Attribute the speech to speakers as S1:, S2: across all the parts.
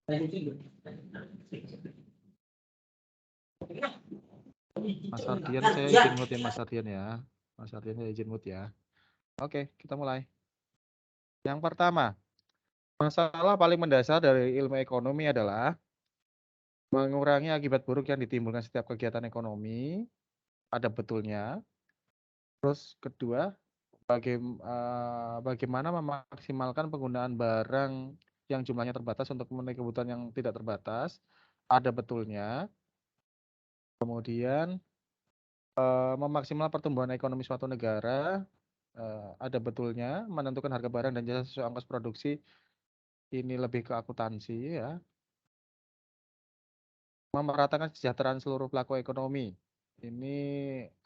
S1: Mas Ardian, saya izin mute ya Mas Ardian ya. Mas Ardian saya izin mute ya. Oke, kita mulai. Yang pertama, masalah paling mendasar dari ilmu ekonomi adalah mengurangi akibat buruk yang ditimbulkan setiap kegiatan ekonomi. Ada betulnya. Terus kedua, bagaimana memaksimalkan penggunaan barang yang jumlahnya terbatas untuk memenuhi kebutuhan yang tidak terbatas. Ada betulnya. Kemudian memaksimalkan pertumbuhan ekonomi suatu negara. Ada betulnya. Menentukan harga barang dan jasa sesuai ongkos produksi. Ini lebih ke akuntansi ya. Memeratakan kesejahteraan seluruh pelaku ekonomi. Ini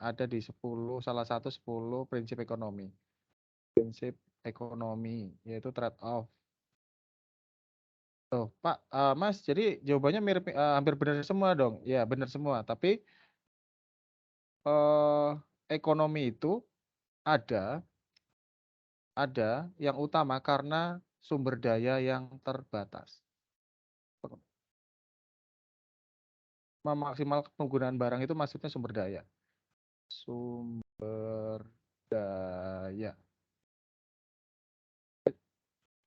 S1: ada di 10, salah satu 10 prinsip ekonomi. Prinsip ekonomi, yaitu trade off. Tuh, Pak, Mas, jadi jawabannya mirip, hampir benar semua dong. Ya, benar semua. Tapi ekonomi itu ada yang utama karena sumber daya yang terbatas. Memaksimalkan penggunaan barang itu maksudnya sumber daya. Sumber daya.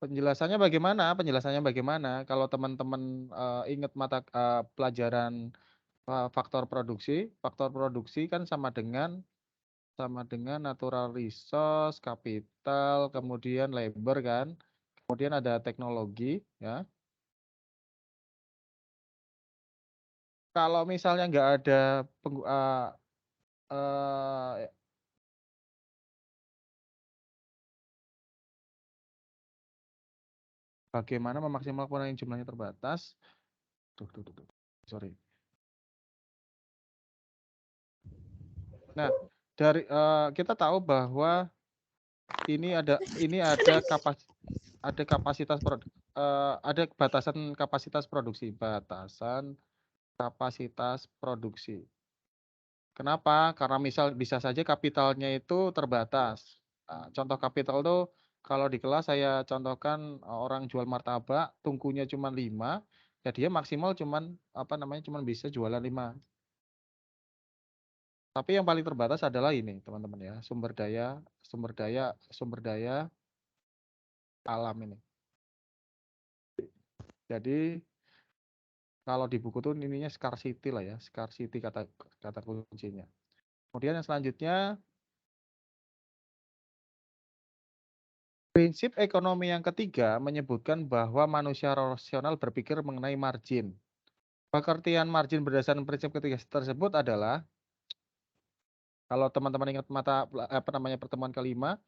S1: Penjelasannya bagaimana? Kalau teman-teman ingat mata pelajaran faktor produksi kan sama dengan natural resource, kapital, kemudian labor kan, kemudian ada teknologi ya. Kalau misalnya nggak ada bagaimana memaksimalkan penggunaan yang jumlahnya terbatas. Sorry. Nah, dari kita tahu bahwa ini ada kapasitas ada batasan kapasitas produksi. Kenapa? Karena misal bisa saja kapitalnya itu terbatas. Contoh kapital tuh kalau di kelas saya contohkan orang jual martabak, tungkunya cuma 5, ya dia maksimal cuman cuman bisa jualan 5. Tapi yang paling terbatas adalah ini, teman-teman ya, sumber daya alam ini. Jadi kalau di buku tuh ininya scarcity lah ya, scarcity kata kuncinya. Kemudian yang selanjutnya, prinsip ekonomi yang ketiga menyebutkan bahwa manusia rasional berpikir mengenai margin. Pengertian margin berdasarkan prinsip ketiga tersebut adalah, kalau teman-teman ingat pertemuan kelima,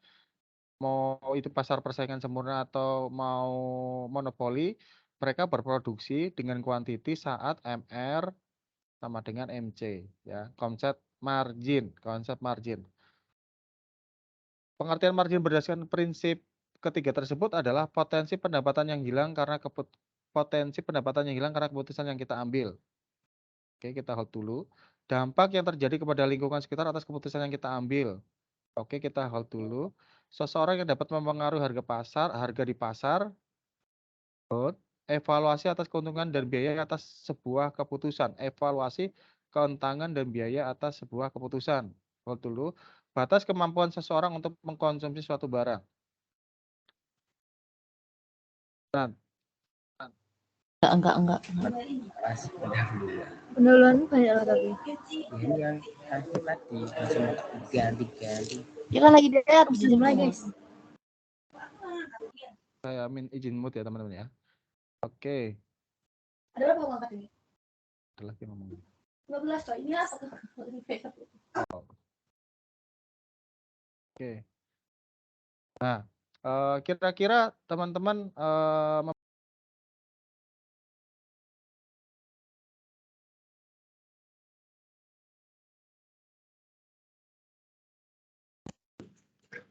S1: mau itu pasar persaingan sempurna atau mau monopoli, mereka berproduksi dengan kuantiti saat MR sama dengan MC ya. Konsep margin. Pengertian margin berdasarkan prinsip ketiga tersebut adalah potensi pendapatan yang hilang karena keputusan yang kita ambil. Oke, kita hold dulu. Dampak yang terjadi kepada lingkungan sekitar atas keputusan yang kita ambil. Oke, kita hold dulu. Seseorang yang dapat mempengaruhi harga di pasar. Hold. Evaluasi atas keuntungan dan biaya atas sebuah keputusan. Evaluasi keuntungan dan biaya atas sebuah keputusan. Hold dulu. Batas kemampuan seseorang untuk mengkonsumsi suatu barang. Nah,
S2: Enggak. Pendahuluan banyak lah tapi.
S3: Ini yang tadi langsung ganti.
S2: Ya kan lagi dia harus jam lagi guys.
S1: Saya izin mute ya teman-teman ya. Oke.
S2: Ada berapa angkat ini?
S1: Ada lagi ngomong.
S2: 15 toh. Ini apa?
S1: Oke. Nah, kira-kira teman-teman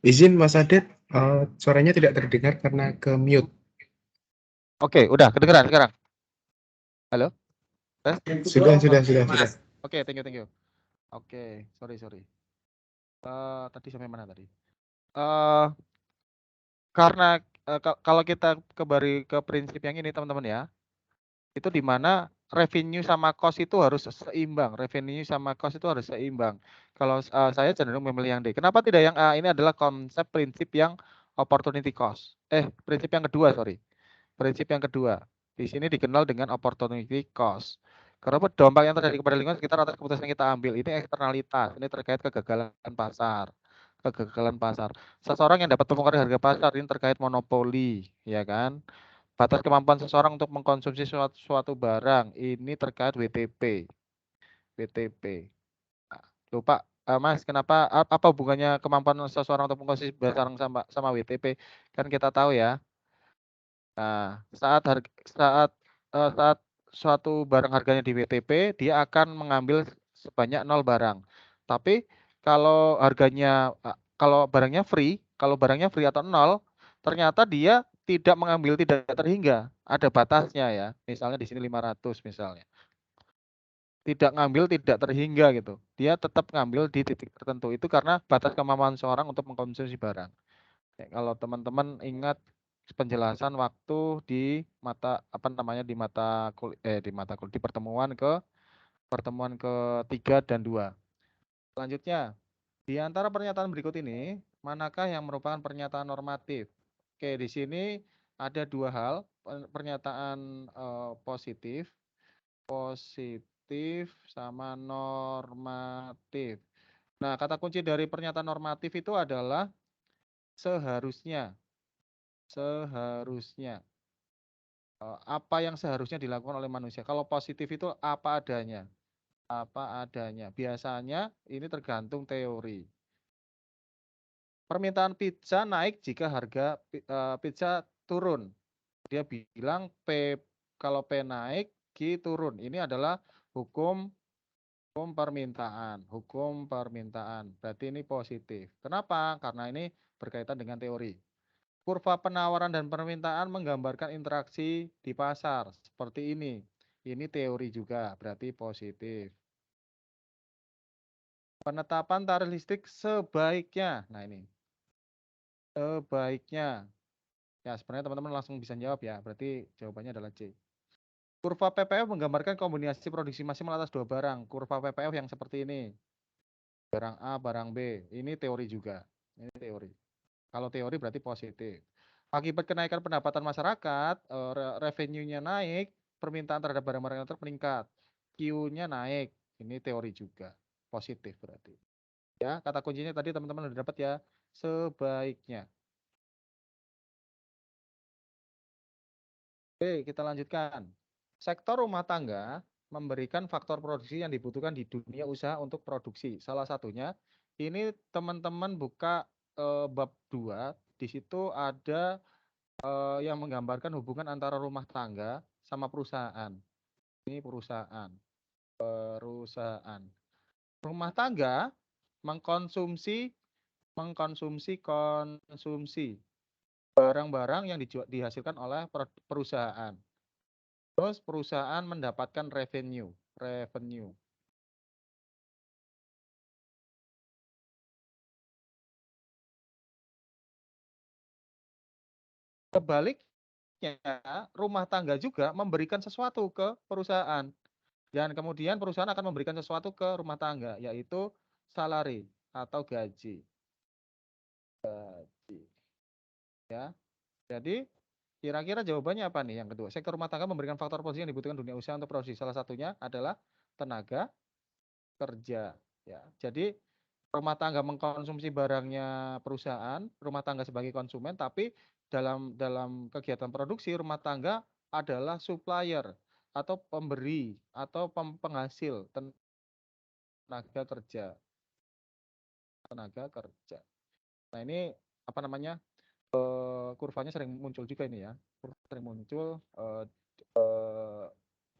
S4: Izin Mas Adet, suaranya tidak terdengar karena ke mute.
S1: Oke, udah kedengeran sekarang. Halo?
S4: Sudah.
S1: Oke, thank you. Oke, sorry. Tadi sampai mana tadi? Karena kalau kita kembali ke prinsip yang ini teman-teman ya, Itu di mana revenue sama cost itu harus seimbang. Revenue sama cost itu harus seimbang. Kalau saya cenderung memilih yang D. Kenapa tidak yang A? Ini adalah konsep prinsip yang opportunity cost. Prinsip yang kedua, sorry. Prinsip yang kedua. Di sini dikenal dengan opportunity cost. Karena dampak yang terjadi kepada lingkungan sekitar atas keputusan yang kita ambil. Ini eksternalitas. Ini terkait kegagalan pasar. Kegagalan pasar. Seseorang yang dapat mempengaruhi harga pasar ini terkait monopoli, ya kan? Batas kemampuan seseorang untuk mengkonsumsi suatu barang ini terkait WTP. WTP. Lupa, Mas, kenapa apa hubungannya kemampuan seseorang untuk mengkonsumsi barang sama WTP? Kan kita tahu ya. Nah, saat suatu barang harganya di WTP, dia akan mengambil sebanyak 0 barang. Tapi kalau barangnya free, atau 0, ternyata dia tidak mengambil, tidak terhingga. Ada batasnya ya. Misalnya di sini 500 misalnya. Tidak ngambil, tidak terhingga gitu. Dia tetap ngambil di titik tertentu. Itu karena batas kemampuan seorang untuk mengkonsumsi barang. Ya, kalau teman-teman ingat penjelasan waktu di mata di pertemuan ketiga dan 2. Selanjutnya, di antara pernyataan berikut ini, manakah yang merupakan pernyataan normatif? Oke, di sini ada 2 hal, pernyataan positif sama normatif. Nah, kata kunci dari pernyataan normatif itu adalah seharusnya. Apa yang seharusnya dilakukan oleh manusia. Kalau positif itu apa adanya. Biasanya ini tergantung teori. Permintaan pizza naik jika harga pizza turun. Dia bilang kalau P naik, Q turun. Ini adalah hukum permintaan. Berarti ini positif. Kenapa? Karena ini berkaitan dengan teori. Kurva penawaran dan permintaan menggambarkan interaksi di pasar. Seperti ini. Ini teori juga, berarti positif. Penetapan tarif listrik sebaiknya. Nah ini. Sebaiknya. Ya sebenarnya teman-teman langsung bisa jawab ya. Berarti jawabannya adalah C. Kurva PPF menggambarkan kombinasi produksi maksimal atas 2 barang. Kurva PPF yang seperti ini. Barang A, barang B. Ini teori juga. Ini teori. Kalau teori berarti positif. Akibat kenaikan pendapatan masyarakat, revenue-nya naik, permintaan terhadap barang-barang elektrik meningkat. Q-nya naik. Ini teori juga. Positif berarti. Ya, kata kuncinya tadi teman-teman sudah dapat ya. Sebaiknya. Oke, kita lanjutkan. Sektor rumah tangga memberikan faktor produksi yang dibutuhkan di dunia usaha untuk produksi. Salah satunya, ini teman-teman buka bab 2, di situ ada yang menggambarkan hubungan antara rumah tangga sama perusahaan. Ini perusahaan. Rumah tangga mengkonsumsi barang-barang yang dihasilkan oleh perusahaan. Terus perusahaan mendapatkan revenue. Sebaliknya, rumah tangga juga memberikan sesuatu ke perusahaan. Dan kemudian perusahaan akan memberikan sesuatu ke rumah tangga, yaitu salary atau gaji. Ya. Jadi kira-kira jawabannya apa nih yang kedua? Sektor rumah tangga memberikan faktor produksi yang dibutuhkan dunia usaha untuk produksi. Salah satunya adalah tenaga kerja. Ya. Jadi rumah tangga mengkonsumsi barangnya perusahaan, rumah tangga sebagai konsumen, tapi dalam kegiatan produksi rumah tangga adalah supplier atau pemberi atau penghasil tenaga kerja. Nah, ini apa namanya? Kurvanya sering muncul juga ini ya. Sering muncul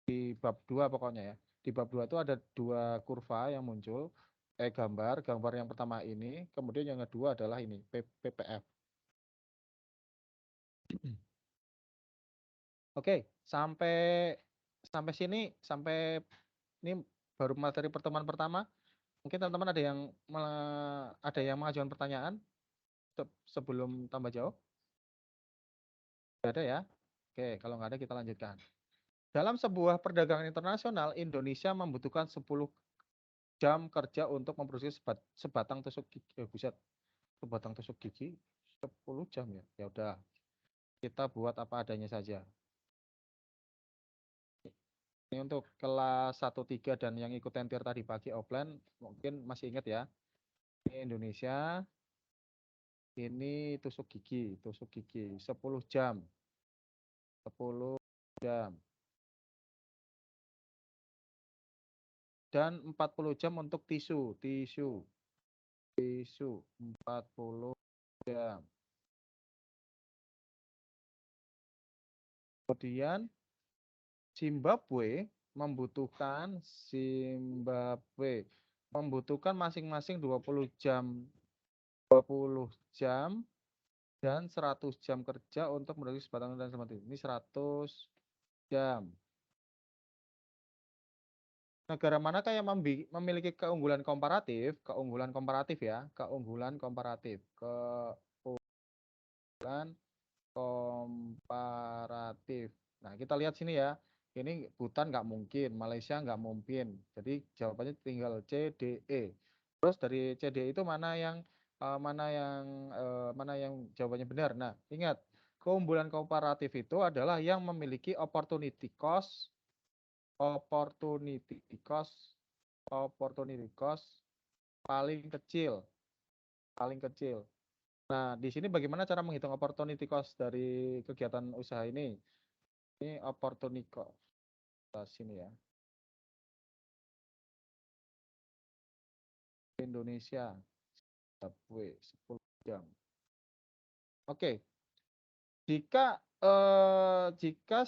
S1: di bab 2 pokoknya ya. Di bab 2 itu ada 2 kurva yang muncul. Gambar yang pertama ini, kemudian yang kedua adalah ini, PPF. Oke, sampai sini, ini baru materi pertemuan pertama. Mungkin teman-teman ada yang mengajukan pertanyaan sebelum tambah jauh? Tidak ada ya? Oke, kalau nggak ada kita lanjutkan. Dalam sebuah perdagangan internasional, Indonesia membutuhkan 10 jam kerja untuk memproduksi sebatang tusuk gigi. Buset, sebatang tusuk gigi 10 jam ya. Ya udah, kita buat apa adanya saja. Ini untuk kelas 1, 3 dan yang ikut tentir tadi pagi offline, mungkin masih ingat ya. Ini Indonesia, ini tusuk gigi 10 jam. 10 jam. Dan 40 jam untuk tisu 40 jam. Kemudian Zimbabwe membutuhkan masing-masing 20 jam dan 100 jam kerja untuk produksi sebatang dan seperti ini 100 jam. Negara manakah yang memiliki keunggulan komparatif ya, keunggulan komparatif. Nah, kita lihat sini ya. Ini Bhutan nggak mungkin, Malaysia nggak mungkin. Jadi jawabannya tinggal C, D, E. Terus dari C, D itu mana yang jawabannya benar. Nah, ingat, keunggulan komparatif itu adalah yang memiliki opportunity cost paling kecil. Nah, di sini bagaimana cara menghitung opportunity cost dari kegiatan usaha ini? Ini opportunity cost. Sini ya. Indonesia. 10 jam. Oke. Jika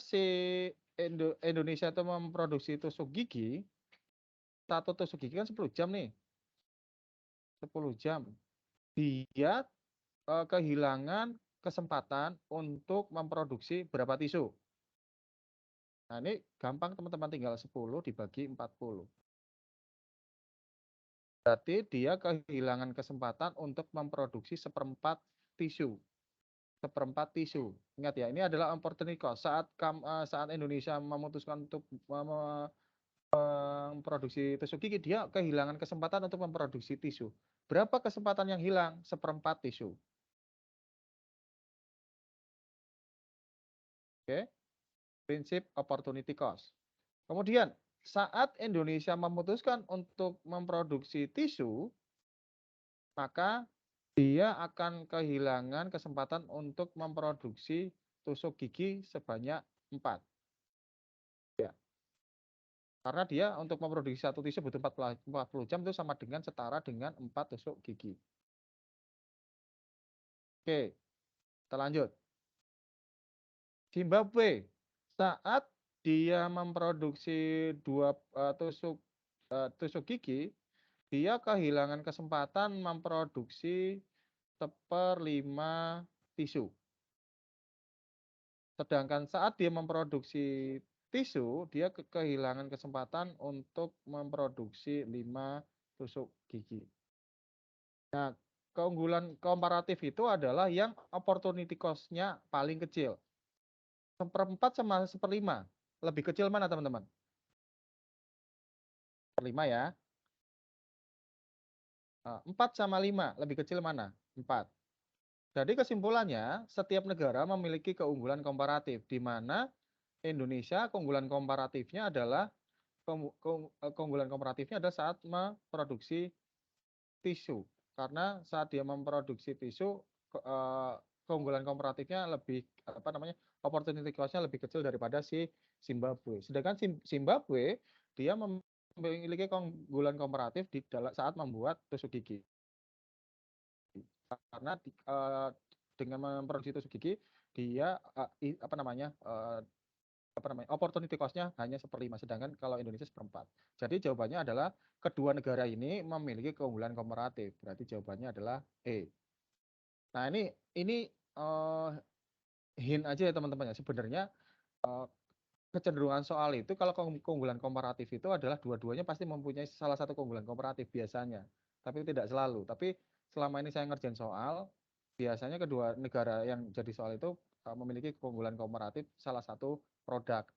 S1: si Indonesia itu memproduksi tusuk gigi, satu tusuk gigi kan 10 jam nih. 10 jam. Dia kehilangan kesempatan untuk memproduksi berapa tisu? Nah, ini gampang teman-teman, tinggal 10 dibagi 40. Berarti dia kehilangan kesempatan untuk memproduksi seperempat tisu. Ingat ya, ini adalah opportunity cost. Saat Indonesia memutuskan untuk memproduksi tusuk gigi, dia kehilangan kesempatan untuk memproduksi tisu. Berapa kesempatan yang hilang? Seperempat tisu. Oke. Prinsip opportunity cost. Kemudian, saat Indonesia memutuskan untuk memproduksi tisu, maka dia akan kehilangan kesempatan untuk memproduksi tusuk gigi sebanyak 4. Ya. Karena dia untuk memproduksi satu tisu butuh 40 jam, itu sama dengan setara dengan 4 tusuk gigi. Oke, kita lanjut. Zimbabwe, saat dia memproduksi 2 tusuk gigi, dia kehilangan kesempatan memproduksi 1/5 tisu. Sedangkan saat dia memproduksi tisu, dia kehilangan kesempatan untuk memproduksi 5 tusuk gigi. Nah, keunggulan komparatif itu adalah yang opportunity cost-nya paling kecil. 1/4 sama 1/5. Lebih kecil mana, teman-teman? 1/5 ya. 4 sama 5, lebih kecil mana? 4. Jadi kesimpulannya, setiap negara memiliki keunggulan komparatif, di mana Indonesia keunggulan komparatifnya adalah saat memproduksi tisu. Karena saat dia memproduksi tisu, keunggulan komparatifnya lebih opportunity cost-nya lebih kecil daripada si Zimbabwe. Sedangkan Zimbabwe dia memiliki keunggulan komparatif saat membuat tusuk gigi. Karena dengan memproduksi tusuk gigi dia opportunity cost-nya hanya 1/5, sedangkan kalau Indonesia 1/4. Jadi jawabannya adalah kedua negara ini memiliki keunggulan komparatif. Berarti jawabannya adalah E. Nah, ini hint aja ya teman-teman ya. Sebenarnya kecenderungan soal itu kalau keunggulan komparatif itu adalah dua-duanya pasti mempunyai salah satu keunggulan komparatif biasanya. Tapi tidak selalu. Tapi selama ini saya ngerjain soal, biasanya kedua negara yang jadi soal itu memiliki keunggulan komparatif salah satu produk.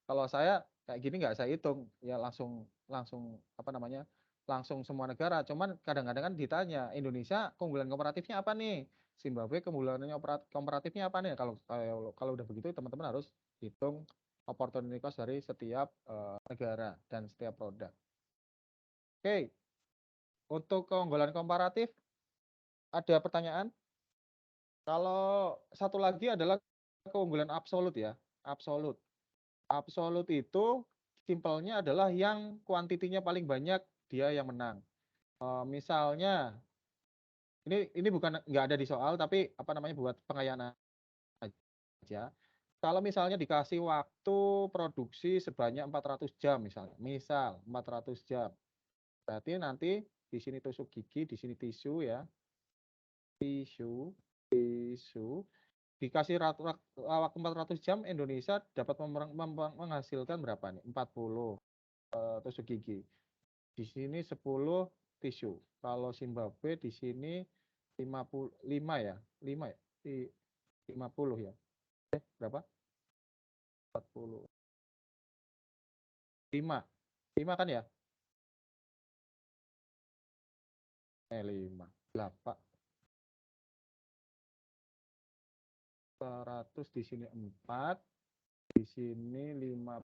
S1: Kalau saya kayak gini nggak saya hitung, ya langsung langsung apa namanya, langsung semua negara. Cuman kadang-kadang kan ditanya, Indonesia keunggulan komparatifnya apa nih? Zimbabwe keunggulannya komparatifnya apa nih? Kalau udah begitu teman-teman harus hitung opportunity cost dari setiap negara dan setiap produk. Oke, untuk keunggulan komparatif ada pertanyaan? Kalau satu lagi adalah keunggulan absolut ya, absolut. Absolut itu simpelnya adalah yang kuantitinya paling banyak dia yang menang. Misalnya ini bukan nggak ada di soal tapi apa namanya buat pengayaan aja. Kalau misalnya dikasih waktu produksi sebanyak 400 jam misalnya, misal 400 jam. Berarti nanti di sini tusuk gigi, di sini tisu ya. Tisu dikasih waktu 400 jam Indonesia dapat menghasilkan berapa nih? 40 tusuk gigi. Di sini 10 tisu. Kalau Zimbabwe di sini 55 ya. 5 ya. 50 ya. Berapa? 40. 5. 5 kan ya? 5. 8. 100 di sini 4. Di sini 50.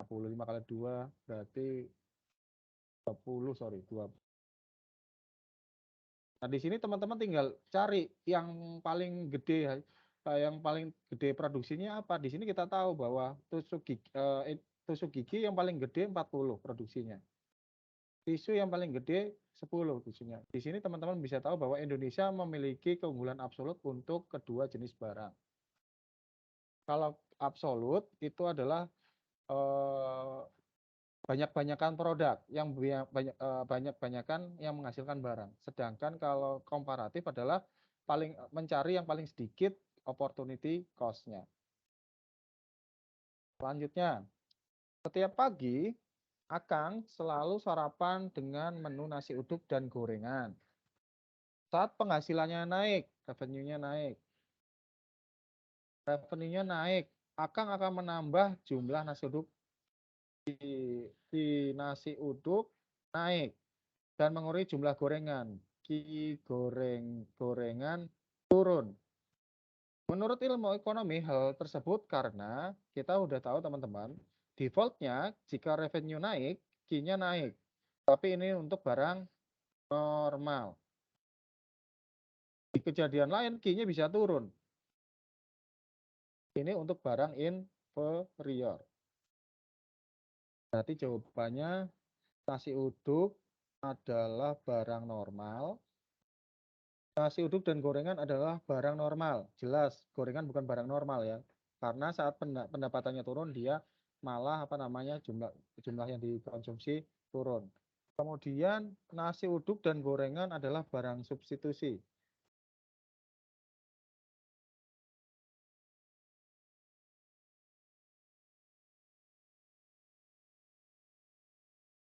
S1: 5 kali 2 berarti 20, sorry, 20. Nah, di sini teman-teman tinggal cari yang paling gede, yang paling gede produksinya apa. Di sini kita tahu bahwa tusuk gigi yang paling gede 40 produksinya. Tisu yang paling gede 10 tisunya. Di sini teman-teman bisa tahu bahwa Indonesia memiliki keunggulan absolut untuk kedua jenis barang. Kalau absolut itu adalah banyak-banyakan produk yang banyak-banyakan yang menghasilkan barang. Sedangkan kalau komparatif adalah mencari yang paling sedikit opportunity cost-nya. Selanjutnya, setiap pagi Akang selalu sarapan dengan menu nasi uduk dan gorengan. Saat penghasilannya naik, revenue-nya naik. Revenue-nya naik, Akang akan menambah jumlah nasi uduk di nasi uduk naik dan mengurangi jumlah gorengan. Gorengan turun. Menurut ilmu ekonomi, hal tersebut karena kita udah tahu teman-teman, defaultnya jika revenue naik, Q-nya naik. Tapi ini untuk barang normal. Di kejadian lain, Q-nya bisa turun. Ini untuk barang inferior. Berarti jawabannya nasi uduk adalah barang normal. Nasi uduk dan gorengan adalah barang normal. Jelas, gorengan bukan barang normal ya. Karena saat pendapatannya turun, dia malah apa namanya jumlah yang dikonsumsi turun. Kemudian nasi uduk dan gorengan adalah barang substitusi.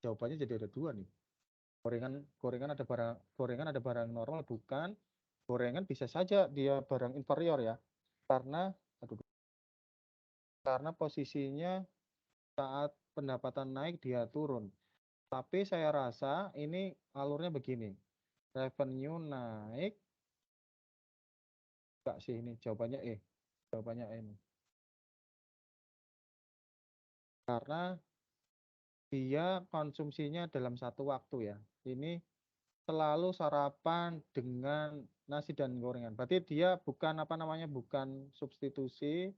S1: Jawabannya jadi ada dua nih. Gorengan ada barang normal bukan. Gorengan bisa saja dia barang inferior ya. Karena posisinya saat pendapatan naik dia turun. Tapi saya rasa ini alurnya begini. Revenue naik. Enggak sih ini jawabannya E. Jawabannya E ini. Karena dia konsumsinya dalam satu waktu ya. Ini selalu sarapan dengan nasi dan gorengan. Berarti dia bukan apa namanya, bukan substitusi.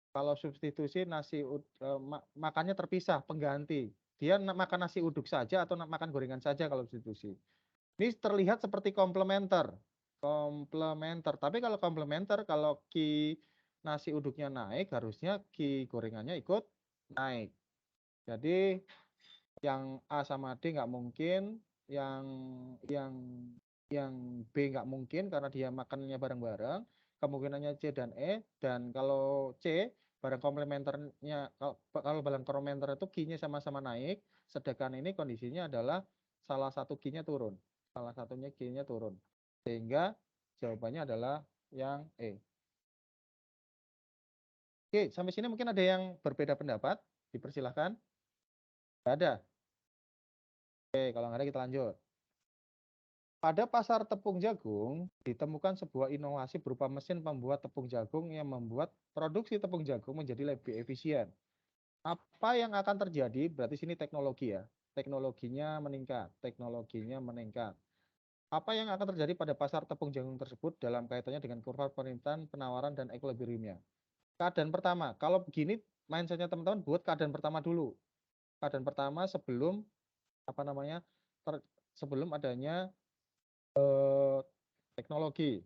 S1: Kalau substitusi makannya terpisah, pengganti. Dia makan nasi uduk saja atau makan gorengan saja kalau substitusi. Ini terlihat seperti komplementer. Tapi kalau komplementer, kalau nasi uduknya naik, harusnya gorengannya ikut naik. Jadi yang A sama D nggak mungkin, yang B nggak mungkin karena dia makannya bareng-bareng. Kemungkinannya C dan E, dan kalau C barang komplementernya, kalau barang komplementer itu Q-nya sama-sama naik, sedangkan ini kondisinya adalah salah satu Q-nya turun. Salah satunya Q-nya turun. Sehingga jawabannya adalah yang E. Oke, sampai sini mungkin ada yang berbeda pendapat? Dipersilahkan. Nggak ada. Oke, kalau nggak ada kita lanjut. Pada pasar tepung jagung ditemukan sebuah inovasi berupa mesin pembuat tepung jagung yang membuat produksi tepung jagung menjadi lebih efisien. Apa yang akan terjadi? Berarti sini teknologi ya. Teknologinya meningkat, teknologinya meningkat. Apa yang akan terjadi pada pasar tepung jagung tersebut dalam kaitannya dengan kurva permintaan, penawaran, dan equilibriumnya? Keadaan pertama, kalau begini mindsetnya teman-teman buat keadaan pertama dulu. Keadaan pertama sebelum apa namanya sebelum adanya teknologi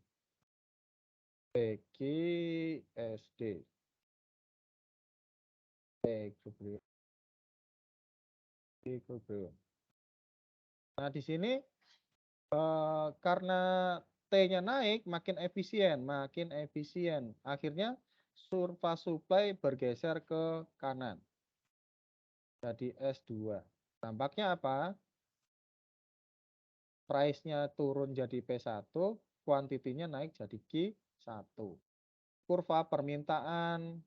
S1: PGSD. Nah, di sini karena T-nya naik, makin efisien, makin efisien. Akhirnya surplus supply bergeser ke kanan. Jadi S2. Dampaknya apa? Price-nya turun jadi P1, kuantitinya naik jadi Q1. Kurva permintaan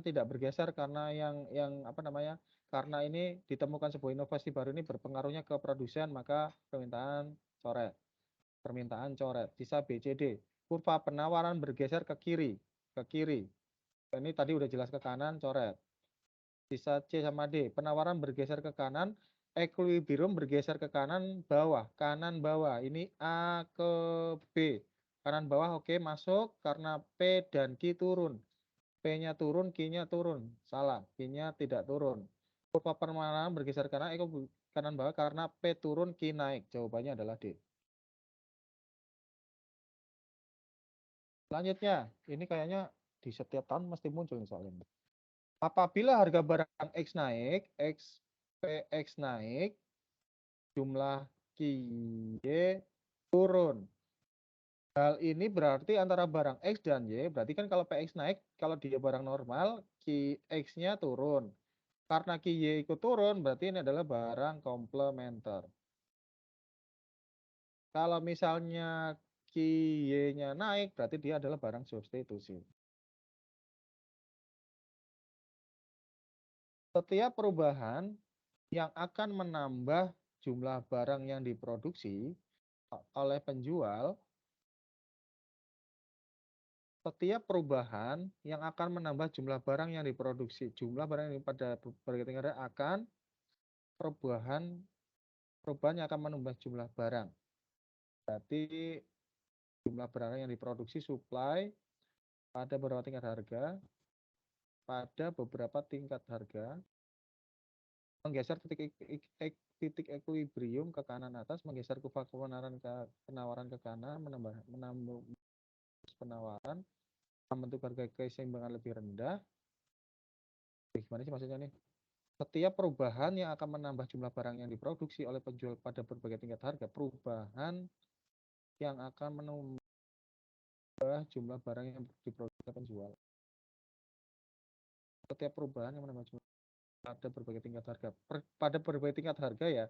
S1: tidak bergeser karena yang apa namanya? Karena ini ditemukan sebuah inovasi baru ini berpengaruhnya ke produsen, maka permintaan coret. Permintaan coret. Sisa BCD. Kurva penawaran bergeser ke kiri. Ke kiri. Ini tadi udah jelas ke kanan, coret. Sisa C sama D. Penawaran bergeser ke kanan. Equilibrium bergeser ke kanan bawah. Kanan bawah. Ini A ke B. Kanan bawah oke masuk karena P dan Q turun. P-nya turun, Q-nya turun. Salah. Q-nya tidak turun. Kurva penawaran bergeser ke kanan. Kanan bawah karena P turun, Q naik. Jawabannya adalah D. Selanjutnya, ini kayaknya di setiap tahun mesti muncul nih soal ini. Apabila harga barang X naik, XPX naik, jumlah QY turun. Hal ini berarti antara barang X dan Y, berarti kan kalau PX naik, kalau dia barang normal, QX-nya turun. Karena QY ikut turun, berarti ini adalah barang komplementer. Kalau misalnya QY-nya naik, berarti dia adalah barang substitusi. Setiap perubahan yang akan menambah jumlah barang yang diproduksi oleh penjual, setiap perubahan yang akan menambah jumlah barang yang diproduksi, jumlah barang yang pada berbagai tingkat akan perubahan yang akan menambah jumlah barang. Berarti jumlah barang yang diproduksi supply pada beberapa tingkat harga, menggeser titik equilibrium ke kanan atas, menggeser kurva penawaran ke kanan, menambah penawaran, membentuk harga keseimbangan lebih rendah. Gimana sih maksudnya nih? Setiap perubahan yang akan menambah jumlah barang yang diproduksi oleh penjual pada berbagai tingkat harga, perubahan yang akan menambah jumlah barang yang diproduksi oleh penjual. Setiap perubahan yang menambah jumlah pada berbagai tingkat harga. Pada berbagai tingkat harga ya,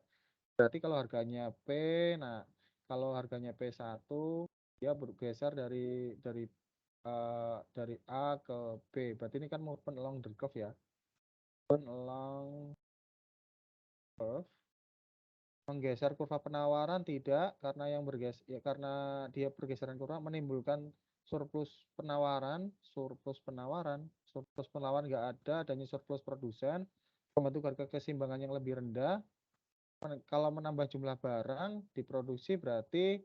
S1: berarti kalau harganya P, nah kalau harganya P1, dia bergeser dari A ke B. Berarti ini kan movement along the curve ya. Movement along curve. Menggeser kurva penawaran tidak, karena yang bergeser ya karena dia pergeseran kurva menimbulkan surplus penawaran nggak ada, adanya surplus produsen, membentuk harga keseimbangan yang lebih rendah. Kalau menambah jumlah barang diproduksi berarti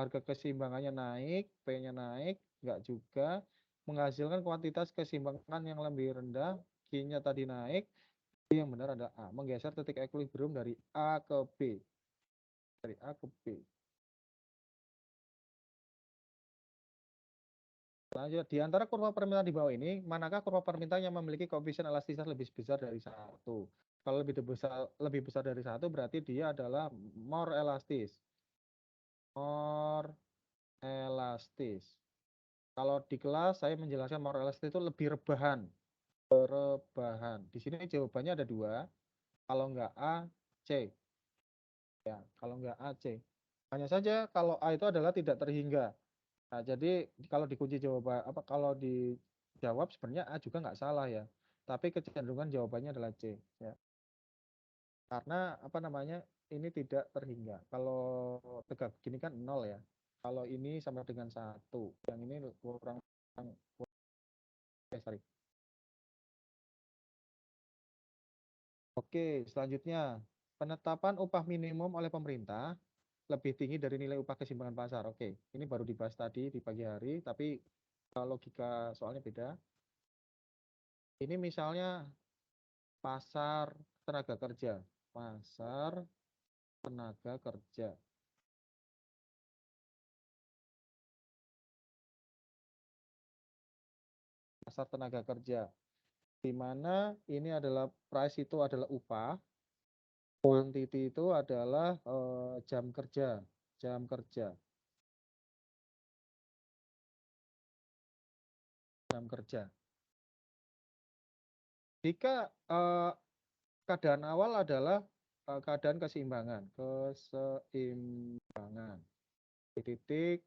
S1: harga keseimbangannya naik, P-nya naik, nggak juga, menghasilkan kuantitas keseimbangan yang lebih rendah, Q-nya tadi naik. Yang benar adalah A, menggeser titik equilibrium dari A ke B. Dari A ke B. Selanjutnya, di antara kurva permintaan di bawah ini, manakah kurva permintaan yang memiliki koefisien elastisitas lebih besar dari 1? Kalau lebih besar dari 1 berarti dia adalah more elastis. More elastis. Kalau di kelas saya menjelaskan more elastis itu lebih rebahan. Rebahan. Di sini jawabannya ada 2. Kalau enggak A, C. Ya, kalau enggak A, C. Hanya saja kalau A itu adalah tidak terhingga. Nah, jadi kalau dikunci jawaban kalau di jawab sebenarnya A juga nggak salah ya. Tapi kecenderungan jawabannya adalah C ya. Karena apa namanya? Ini tidak terhingga. Kalau tegak begini kan 0 ya. Kalau ini sama dengan 1. Yang ini kurang sorry. Oke, selanjutnya penetapan upah minimum oleh pemerintah lebih tinggi dari nilai upah keseimbangan pasar. Oke, ini baru dibahas tadi di pagi hari, tapi logika soalnya beda. Ini misalnya pasar tenaga kerja, pasar tenaga kerja. Pasar tenaga kerja, di mana ini adalah price itu adalah upah, quantity itu adalah jam kerja, jam kerja, jam kerja. Jika keadaan awal adalah keadaan keseimbangan, keseimbangan. Titik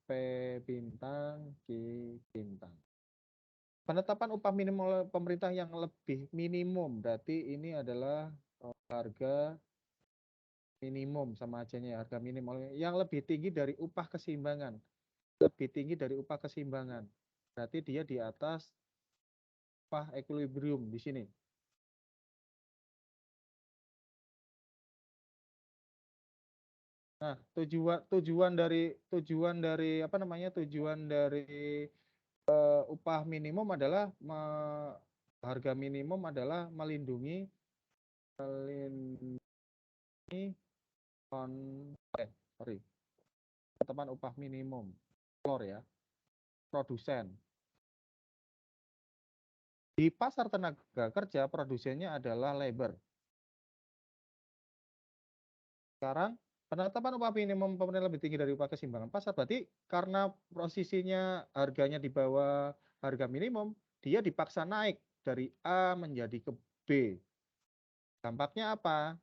S1: P bintang Q bintang. Penetapan upah minimum oleh pemerintah yang lebih minimum, berarti ini adalah harga minimum sama ajanya harga minimum yang lebih tinggi dari upah keseimbangan. Lebih tinggi dari upah keseimbangan. Berarti dia di atas upah equilibrium di sini. Nah, tujuan dari apa namanya? Tujuan dari upah minimum adalah harga minimum adalah melindungi teman upah minimum ya, produsen. Di pasar tenaga kerja produsennya adalah labor. Sekarang penetapan upah minimum pemerintah lebih tinggi dari upah keseimbangan pasar, berarti karena posisinya harganya di bawah harga minimum, dia dipaksa naik dari A menjadi ke B. Dampaknya apa?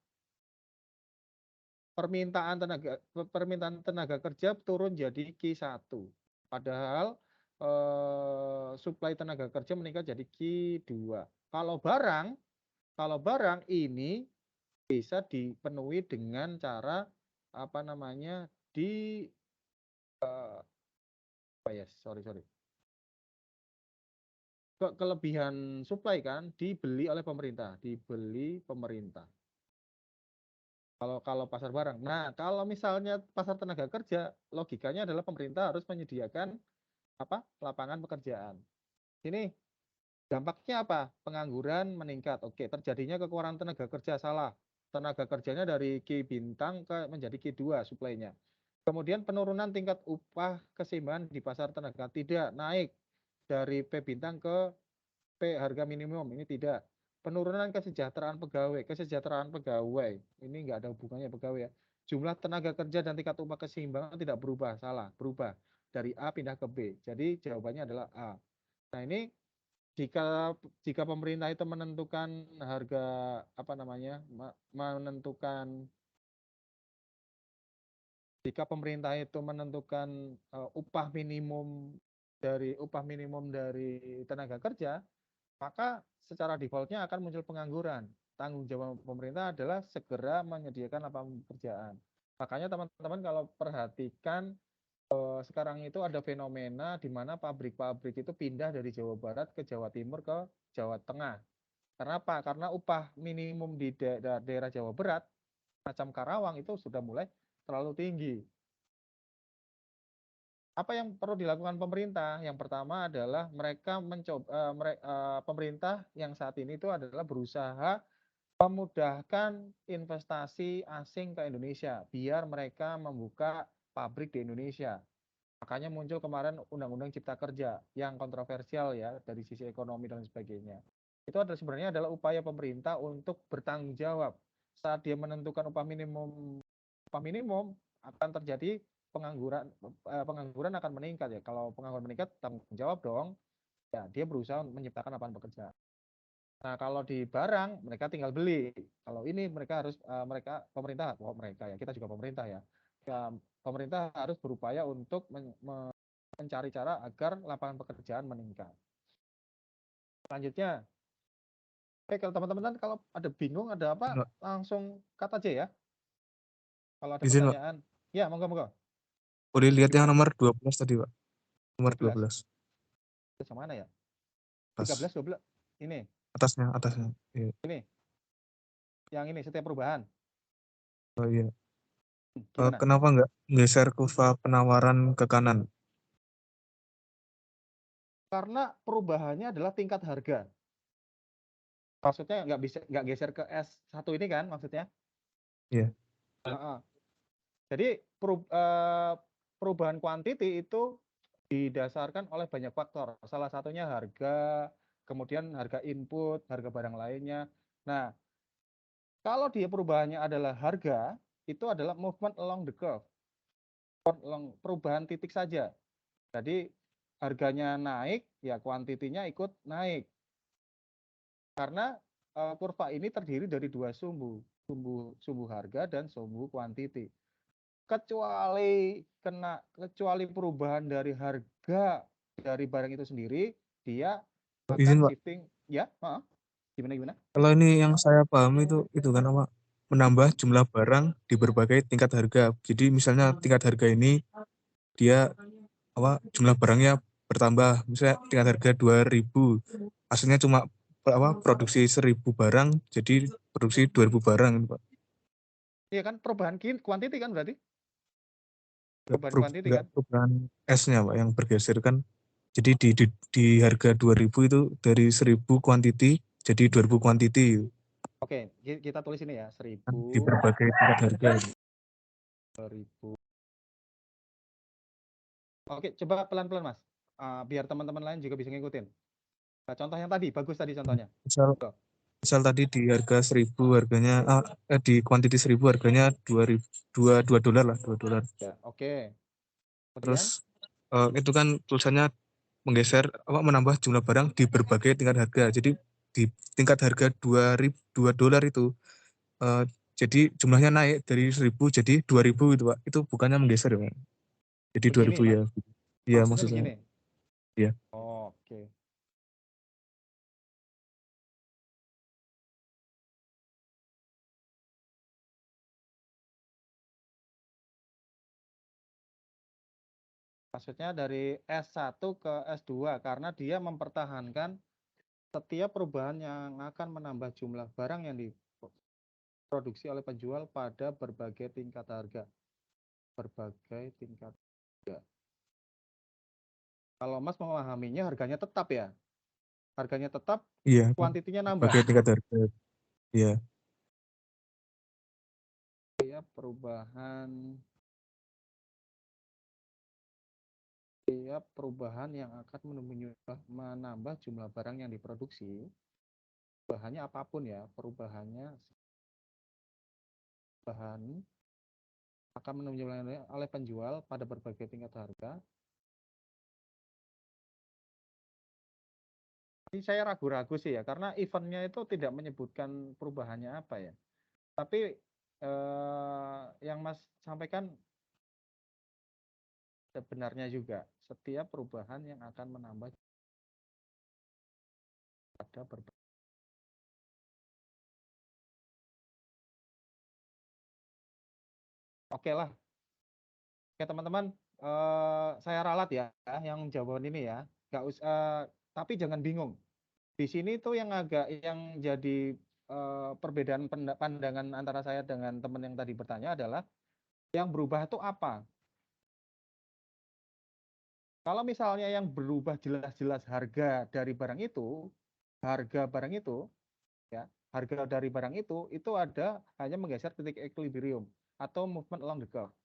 S1: Permintaan tenaga kerja turun jadi Q1. Padahal suplai tenaga kerja meningkat jadi Q2. Kalau barang ini bisa dipenuhi dengan cara apa namanya kelebihan suplai kan dibeli oleh pemerintah, Kalau pasar barang. Nah, kalau misalnya pasar tenaga kerja, logikanya adalah pemerintah harus menyediakan lapangan pekerjaan. Ini dampaknya apa? Pengangguran meningkat. Oke, terjadinya kekurangan tenaga kerja, salah. Tenaga kerjanya dari Q bintang menjadi Q2 suplainya. Kemudian penurunan tingkat upah keseimbangan di pasar tenaga, tidak naik dari P bintang ke P harga minimum, ini tidak. Penurunan kesejahteraan pegawai, ini nggak ada hubungannya pegawai ya. Jumlah tenaga kerja dan tingkat upah keseimbangan tidak berubah, salah, berubah dari A pindah ke B. Jadi jawabannya adalah A. Nah, ini jika pemerintah itu menentukan harga jika pemerintah itu menentukan upah minimum dari tenaga kerja, maka secara defaultnya akan muncul pengangguran. Tanggung jawab pemerintah adalah segera menyediakan lapangan pekerjaan. Makanya teman-teman kalau perhatikan sekarang itu ada fenomena di mana pabrik-pabrik itu pindah dari Jawa Barat ke Jawa Timur ke Jawa Tengah. Karena apa? Karena upah minimum di daerah Jawa Barat, macam Karawang itu sudah mulai terlalu tinggi. Apa yang perlu dilakukan pemerintah? Yang pertama adalah mereka pemerintah yang saat ini itu adalah berusaha memudahkan investasi asing ke Indonesia biar mereka membuka pabrik di Indonesia. Makanya muncul kemarin Undang-Undang Cipta Kerja yang kontroversial ya dari sisi ekonomi dan sebagainya. Itu sebenarnya adalah upaya pemerintah untuk bertanggung jawab saat dia menentukan upah minimum akan terjadi pengangguran akan meningkat ya. Kalau pengangguran meningkat tanggung jawab dong. Ya, dia berusaha menciptakan lapangan pekerjaan. Nah, kalau di barang mereka tinggal beli. Kalau ini mereka harus pemerintah ya, kita juga pemerintah ya. Pemerintah harus berupaya untuk mencari cara agar lapangan pekerjaan meningkat. Selanjutnya, kalau teman-teman kalau ada bingung ada apa,
S4: Pak.
S1: langsung kata aja ya. Kalau ada
S4: Izin, Pak.
S1: pertanyaan, ya monggo.
S4: Boleh lihat yang
S1: Gimana?
S4: nomor 12 tadi, Pak. Nomor
S1: 12.
S4: 12.
S1: Yang mana ya?
S4: Atas.
S1: 13, 12. Ini,
S4: Atasnya. Iya.
S1: ini. Yang ini setiap perubahan.
S4: Oh iya.
S1: Gimana?
S4: Kenapa nggak geser kurva penawaran ke kanan?
S1: Karena perubahannya adalah tingkat harga. Maksudnya nggak geser ke S1 ini kan maksudnya?
S4: Iya.
S1: Jadi perubahan kuantiti itu didasarkan oleh banyak faktor. Salah satunya harga, kemudian harga input, harga barang lainnya. Nah, kalau dia perubahannya adalah harga, itu adalah movement along the curve. Perubahan titik saja. Jadi harganya naik, ya kuantitinya ikut naik. Karena kurva ini terdiri dari dua sumbu harga dan sumbu kuantiti. Kecuali perubahan dari harga dari barang itu sendiri, dia
S4: Izin,
S1: akan
S4: Pak.
S1: shifting. Ya, gimana?
S4: Kalau ini yang saya paham itu kan apa? Menambah jumlah barang di berbagai tingkat harga. Jadi misalnya tingkat harga ini dia apa jumlah barangnya bertambah. Misalnya tingkat harga 2.000, aslinya cuma produksi 1.000 barang, jadi produksi 2.000 barang, Pak.
S1: Iya kan, perubahan kuantiti kan berarti? Perubahan kuantiti
S4: Enggak
S1: kan?
S4: perubahan S-nya, Pak, yang bergeser kan. Jadi di harga 2.000 itu dari 1.000 kuantiti jadi 2.000 kuantiti.
S1: Oke, kita tulis ini ya, 1.000,
S4: Di berbagai tingkat harga.
S1: 2.000. Oke, coba pelan-pelan Mas, biar teman-teman lain juga bisa ngikutin. Nah, contoh yang tadi, bagus tadi contohnya.
S4: Misal tadi di harga 1.000 harganya di kuantiti 1.000 harganya $2 lah, $2.
S1: Ya, oke. Kemudian,
S4: Terus itu kan tulisannya menggeser menambah jumlah barang di berbagai tingkat harga. Jadi di tingkat harga $2 itu jadi jumlahnya naik dari 1.000 jadi 2.000 itu, Pak. Itu bukannya menggeser ya, Pak? Jadi
S1: begini
S4: 2.000 ya.
S1: Mas,
S4: Iya,
S1: maksudnya
S4: maksudnya.
S1: begini.
S4: Iya.
S1: Oke. Maksudnya dari S1 ke S2 karena dia mempertahankan setiap perubahan yang akan menambah jumlah barang yang diproduksi oleh penjual pada berbagai tingkat harga. Berbagai tingkat harga. Kalau Mas memahaminya harganya tetap ya. Harganya tetap,
S4: Iya,
S1: kuantitinya nambah.
S4: berbagai tingkat harga. Iya.
S1: Ya, perubahan yang akan menambah jumlah barang yang diproduksi. Perubahannya apapun ya, perubahan akan menunjukkan oleh penjual pada berbagai tingkat harga. Ini saya ragu-ragu sih ya, karena eventnya itu tidak menyebutkan perubahannya apa ya. Tapi yang Mas sampaikan sebenarnya juga, setiap perubahan yang akan menambah pada berbagai. Oke lah. Oke teman-teman, saya ralat ya yang jawaban ini ya. Tapi jangan bingung. Di sini tuh yang jadi perbedaan pandangan antara saya dengan teman yang tadi bertanya adalah yang berubah itu apa? Kalau misalnya yang berubah jelas-jelas harga dari barang itu, ya, harga dari barang itu ada hanya menggeser titik equilibrium atau movement along the curve.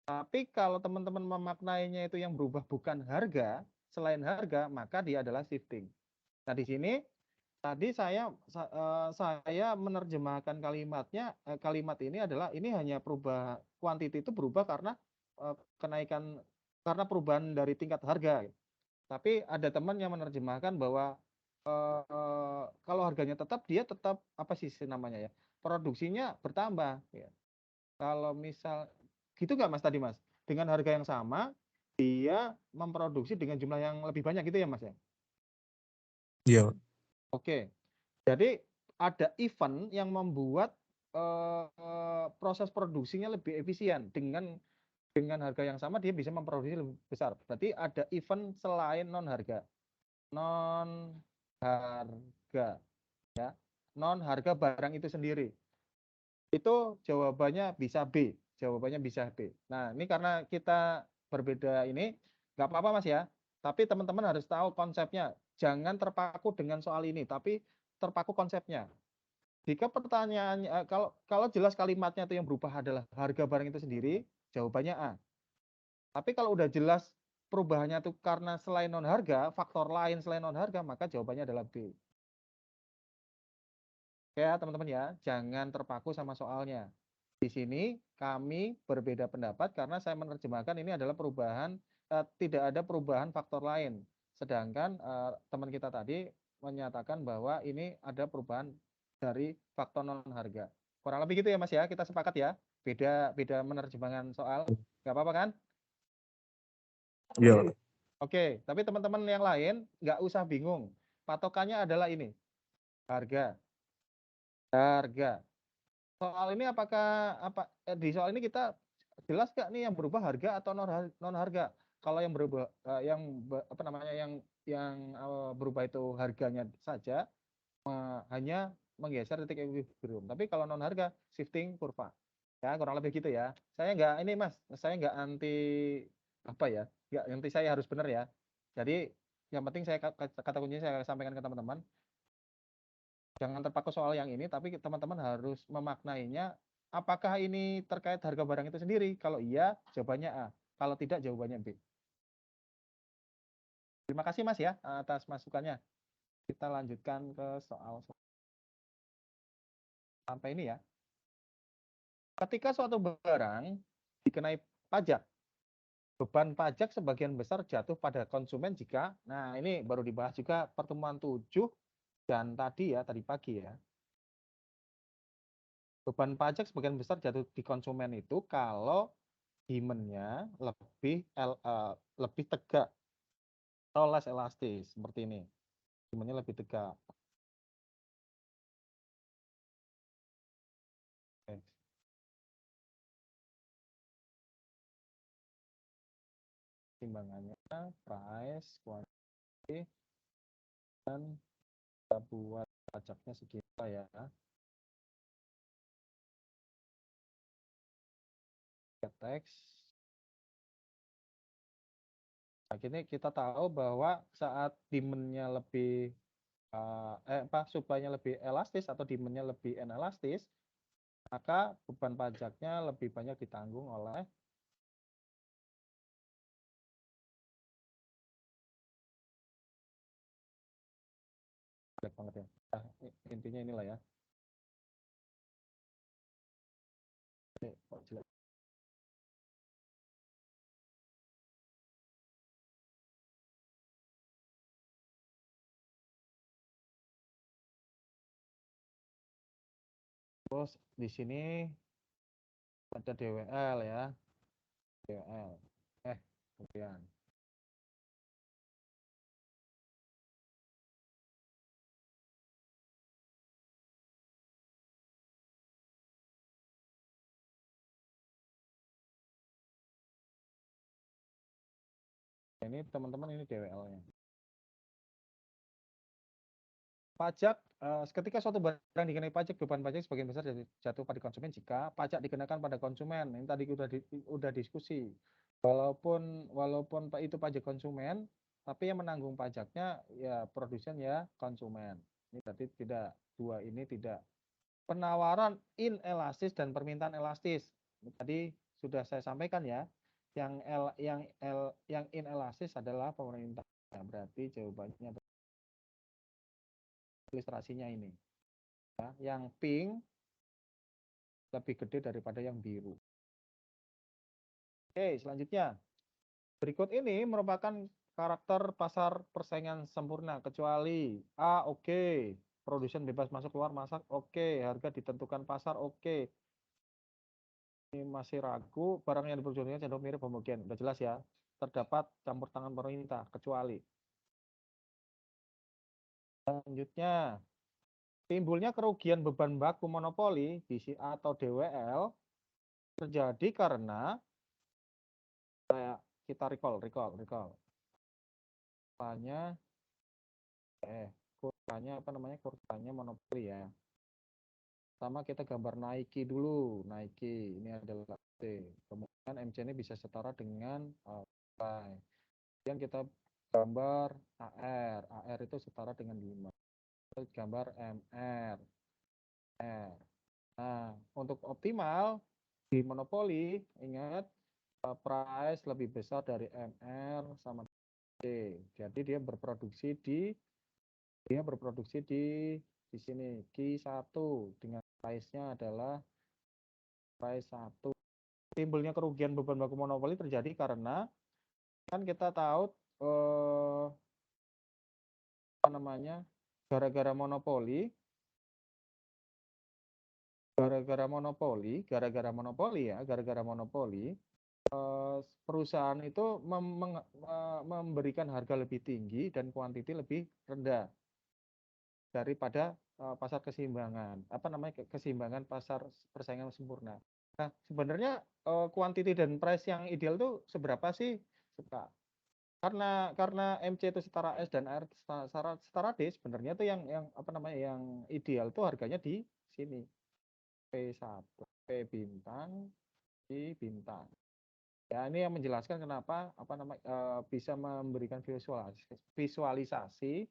S1: Tapi kalau teman-teman memaknainya itu yang berubah bukan harga, selain harga, maka dia adalah shifting. Nah, di sini tadi saya menerjemahkan kalimat ini adalah ini hanya kuantiti itu berubah karena karena perubahan dari tingkat harga. Tapi ada teman yang menerjemahkan bahwa kalau harganya tetap, dia tetap apa sih namanya ya, produksinya bertambah. Ya. Kalau misal gitu nggak Mas tadi Mas, dengan harga yang sama, dia memproduksi dengan jumlah yang lebih banyak gitu ya Mas ya?
S4: Iya.
S1: Oke. Jadi ada event yang membuat proses produksinya lebih efisien dengan harga yang sama dia bisa memproduksi lebih besar. Berarti ada event selain non harga. Non harga ya. Non harga barang itu sendiri. Itu jawabannya bisa B. Jawabannya bisa B. Nah, ini karena kita berbeda ini, nggak apa-apa Mas ya. Tapi teman-teman harus tahu konsepnya. Jangan terpaku dengan soal ini, tapi terpaku konsepnya. Jika pertanyaannya, kalau jelas kalimatnya itu yang berubah adalah harga barang itu sendiri, jawabannya A. Tapi kalau udah jelas perubahannya itu karena selain non harga, faktor lain selain non harga, maka jawabannya adalah B. Oke ya teman-teman ya, jangan terpaku sama soalnya. Di sini kami berbeda pendapat karena saya menerjemahkan ini adalah perubahan, tidak ada perubahan faktor lain. Sedangkan teman kita tadi menyatakan bahwa ini ada perubahan dari faktor non harga. Kurang lebih gitu ya Mas ya, kita sepakat ya. Beda menerjemahkan soal, nggak apa-apa kan?
S4: Iya.
S1: Oke, tapi teman-teman yang lain nggak usah bingung. Patokannya adalah ini, harga. Harga. Soal ini di soal ini kita jelas nggak nih yang berubah harga atau non harga? Kalau yang berubah berubah itu harganya saja, hanya menggeser titik equilibrium. Tapi kalau non harga shifting kurva. Ya, kurang lebih gitu ya. Saya nggak ini Mas, saya nggak anti nggak anti saya harus benar ya. Jadi yang penting saya kata kuncinya saya sampaikan ke teman-teman. Jangan terpaku soal yang ini, tapi teman-teman harus memaknainya. Apakah ini terkait harga barang itu sendiri? Kalau iya, jawabannya A. Kalau tidak, jawabannya B. Terima kasih Mas ya atas masukannya. Kita lanjutkan ke soal sampai ini ya. Ketika suatu barang dikenai pajak, beban pajak sebagian besar jatuh pada konsumen jika, nah ini baru dibahas juga pertemuan 7 dan tadi pagi ya. Beban pajak sebagian besar jatuh di konsumen itu kalau demand-nya lebih tegak atau less elastis seperti ini. Demand-nya lebih tegak. Oke. Timbangannya price, quantity, dan kita buat pajaknya segitu ya. Teks. Nah, ini kita tahu bahwa saat demand-nya lebih supply-nya lebih elastis atau demand-nya lebih inelastis, maka beban pajaknya lebih banyak ditanggung oleh banget ya. Nah, intinya inilah ya. Kok jelek. Terus di sini ada DWL ya. DWL. Kemudian. Ini teman-teman ini DWL-nya. Pajak, ketika suatu barang dikenai pajak, beban pajak sebagian besar jatuh pada konsumen jika pajak dikenakan pada konsumen. Ini tadi udah diskusi. Walaupun itu pajak konsumen, tapi yang menanggung pajaknya ya produsen ya konsumen. Ini tadi dua ini tidak. Penawaran inelastis dan permintaan elastis. Tadi sudah saya sampaikan ya. Yang inelastis adalah pemerintah. Berarti jawabannya ilustrasinya ini. Ya, yang pink lebih gede daripada yang biru. Oke, selanjutnya. Berikut ini merupakan karakter pasar persaingan sempurna kecuali A oke, produsen bebas masuk keluar masak oke, harga ditentukan pasar oke. Ini masih ragu, barang yang diperjualbelikan cenderung mirip homogen. Udah jelas ya. terdapat campur tangan pemerintah, kecuali. Selanjutnya, timbulnya kerugian beban baku monopoli atau DWL terjadi karena kita recall. Kurvanya kurvanya monopoli ya. Pertama kita gambar Nike dulu. Nike ini adalah T. Kemudian MC ini bisa setara dengan Y. Kemudian kita gambar AR. AR itu setara dengan 5. Kita gambar MR. R. Nah, untuk optimal di monopoli, ingat price lebih besar dari MR sama T. Jadi dia berproduksi di sini Q1 dengan price-nya adalah price 1. Timbulnya kerugian beban baku monopoli terjadi karena kan kita tahu gara-gara monopoli perusahaan itu memberikan harga lebih tinggi dan kuantiti lebih rendah daripada pasar keseimbangan. Keseimbangan pasar persaingan sempurna. Nah, sebenarnya kuantiti dan price yang ideal tuh seberapa sih? Karena MC itu setara S dan R setara D, sebenarnya tuh yang ideal tuh harganya di sini. P1, P bintang, I bintang. Ya, ini yang menjelaskan kenapa bisa memberikan visualisasi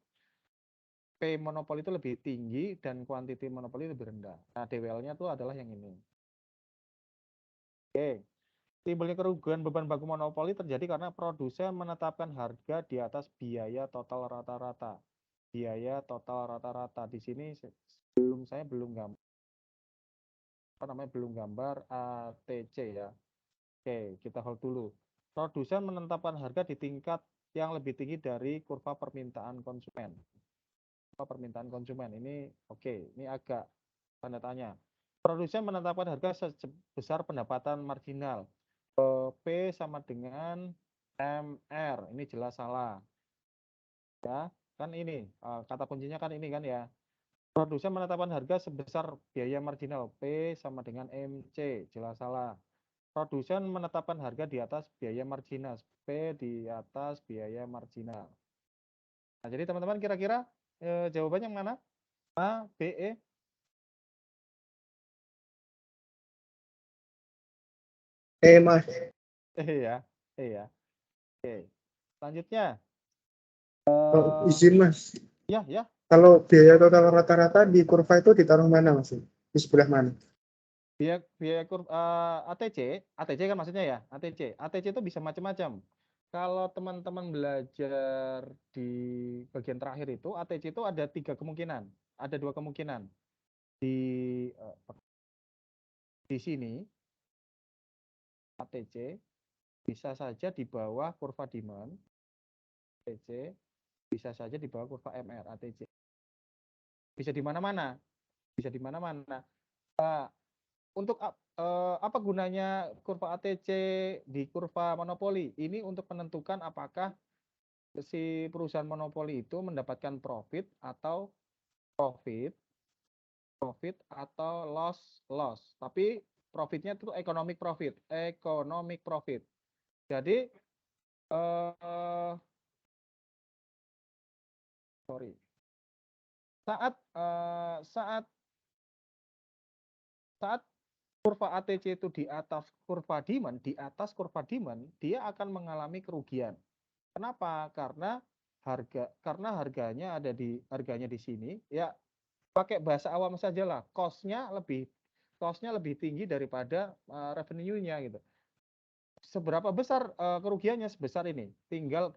S1: P monopoli itu lebih tinggi dan kuantiti monopoli lebih rendah. Nah, DWL-nya itu adalah yang ini. Oke. Timbulnya kerugian beban baku monopoli terjadi karena produsen menetapkan harga di atas biaya total rata-rata. Biaya total rata-rata di sini belum gambar ATC ya. Oke, kita hold dulu. Produsen menetapkan harga di tingkat yang lebih tinggi dari kurva permintaan konsumen. Ini oke, ini agak tanda tanya. Produsen menetapkan harga sebesar pendapatan marginal. P sama dengan MR, ini jelas salah. Ya, kan ini kata kuncinya kan ini kan ya. Produsen menetapkan harga sebesar biaya marginal P sama dengan MC, jelas salah. Produsen menetapkan harga di atas biaya marginal P di atas biaya marginal. Nah, jadi teman-teman kira-kira jawabannya yang mana? A, B, E?
S5: Mas.
S1: Ya. Oke. Selanjutnya.
S5: Izin Mas.
S1: Ya.
S5: Kalau biaya total rata-rata di kurva itu ditaruh mana Mas? Di sebelah mana?
S1: Biaya kurva ATC kan maksudnya ya, ATC itu bisa macam-macam. Kalau teman-teman belajar di bagian terakhir itu, ATC itu ada 3 kemungkinan, ada 2 kemungkinan. Di sini ATC bisa saja di bawah kurva demand, ATC bisa saja di bawah kurva MR, ATC bisa di mana-mana, untuk apa gunanya kurva ATC di kurva monopoli? Ini untuk menentukan apakah si perusahaan monopoli itu mendapatkan profit atau loss. Tapi profitnya itu economic profit. Jadi saat kurva ATC itu di atas kurva demand, dia akan mengalami kerugian. Kenapa? Karena harganya di sini, ya pakai bahasa awam saja lah, cost-nya lebih tinggi daripada revenue-nya gitu. Seberapa besar kerugiannya? Sebesar ini. Tinggal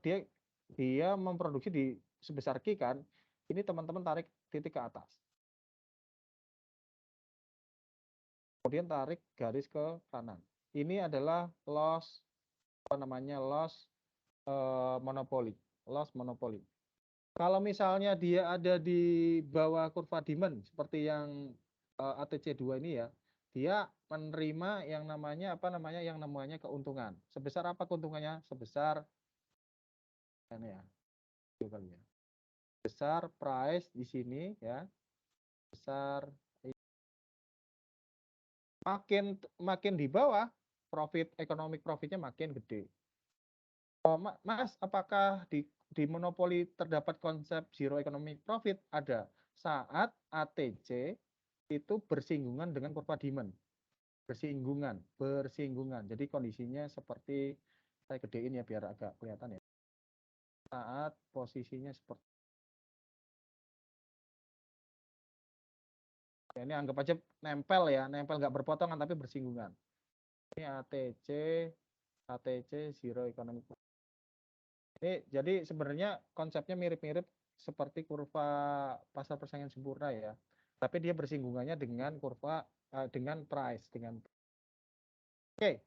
S1: dia memproduksi di sebesar Q kan, ini teman-teman tarik titik ke atas. Kemudian tarik garis ke kanan. Ini adalah loss monopoli. Kalau misalnya dia ada di bawah kurva demand seperti yang ATC2 ini ya, dia menerima yang namanya keuntungan. Sebesar apa keuntungannya? Sebesar ini ya. Coba ya. Besar price di sini ya. Besar makin di bawah economic profitnya makin gede. Mas, apakah di monopoli terdapat konsep zero economic profit? Ada. Saat ATC itu bersinggungan dengan kurva demand. Bersinggungan. Jadi kondisinya seperti, saya gedein ya biar agak kelihatan ya. Saat posisinya seperti ya, ini anggap aja nempel ya, nempel nggak berpotongan tapi bersinggungan. Ini ATC zero economic profit. Ini jadi sebenarnya konsepnya mirip-mirip seperti kurva pasar persaingan sempurna ya. Tapi dia bersinggungannya dengan kurva dengan price Oke.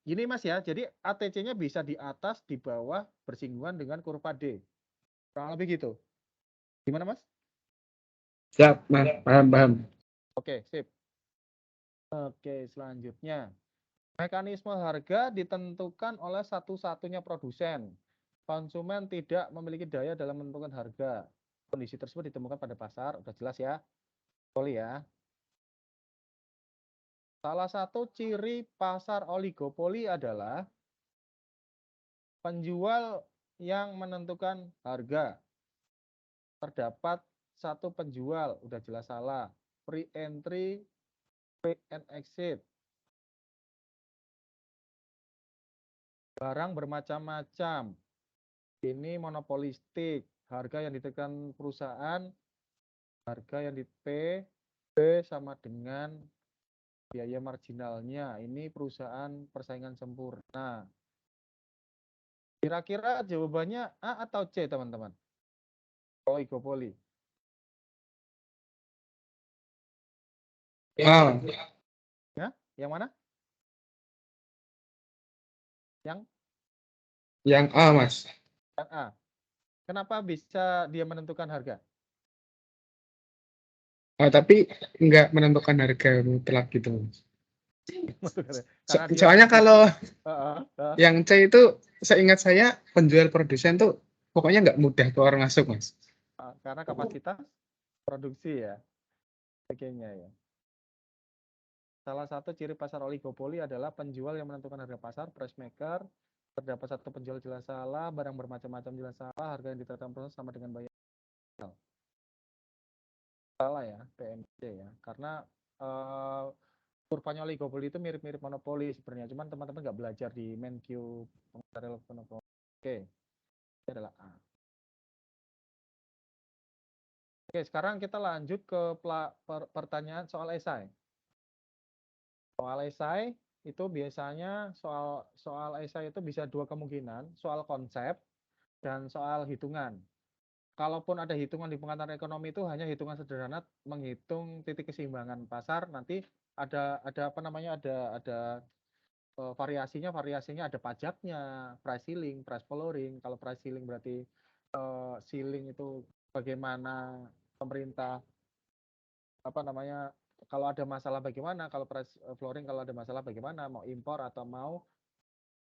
S1: Gini Mas ya. Jadi ATC-nya bisa di atas, di bawah bersinggungan dengan kurva D. Kurang lebih gitu. Gimana Mas?
S5: Siap, Mas. Paham.
S1: Oke, sip. Oke, selanjutnya. Mekanisme harga ditentukan oleh satu-satunya produsen. Konsumen tidak memiliki daya dalam menentukan harga. Kondisi tersebut ditemukan pada pasar, udah jelas ya. Oli ya. Salah satu ciri pasar oligopoli adalah penjual yang menentukan harga. Terdapat satu penjual, udah jelas salah. Free entry, free and exit. Barang bermacam-macam. Ini monopolistik. Harga yang ditekan perusahaan, harga yang di P sama dengan biaya marginalnya. Ini perusahaan persaingan sempurna. Kira-kira jawabannya A atau C, teman-teman? Oligopoli.
S5: A.
S1: Ya, yang mana?
S5: Yang A, Mas.
S1: Yang A. Kenapa bisa dia menentukan harga?
S5: Tapi nggak menentukan harga mutlak gitu, Mas.
S1: Karena dia
S5: Soalnya kalau
S1: uh.
S5: yang C itu, seingat saya penjual produsen tuh pokoknya nggak mudah keluar masuk, Mas.
S1: Karena kapasitas produksi ya. Kayaknya ya. Salah satu ciri pasar oligopoli adalah penjual yang menentukan harga pasar, price maker. Terdapat satu penjual jelas salah, barang bermacam-macam jelas salah, harga yang ditetapkan proses sama dengan bayar. Salah ya, PMC ya. Karena kurvanya oligopoli itu mirip-mirip monopoli sebenarnya. Cuman teman-teman nggak belajar di MenQ pengendalian monopoli. Oke, ini adalah A. Oke, sekarang kita lanjut ke pertanyaan soal esai. Soal esai itu biasanya soal esai itu bisa dua kemungkinan, soal konsep dan soal hitungan. Kalaupun ada hitungan di pengantar ekonomi itu hanya hitungan sederhana menghitung titik keseimbangan pasar, nanti ada variasinya ada pajaknya, price ceiling, price flooring. Kalau price ceiling berarti ceiling itu bagaimana pemerintah kalau ada masalah bagaimana, kalau price flooring kalau ada masalah bagaimana, mau impor atau mau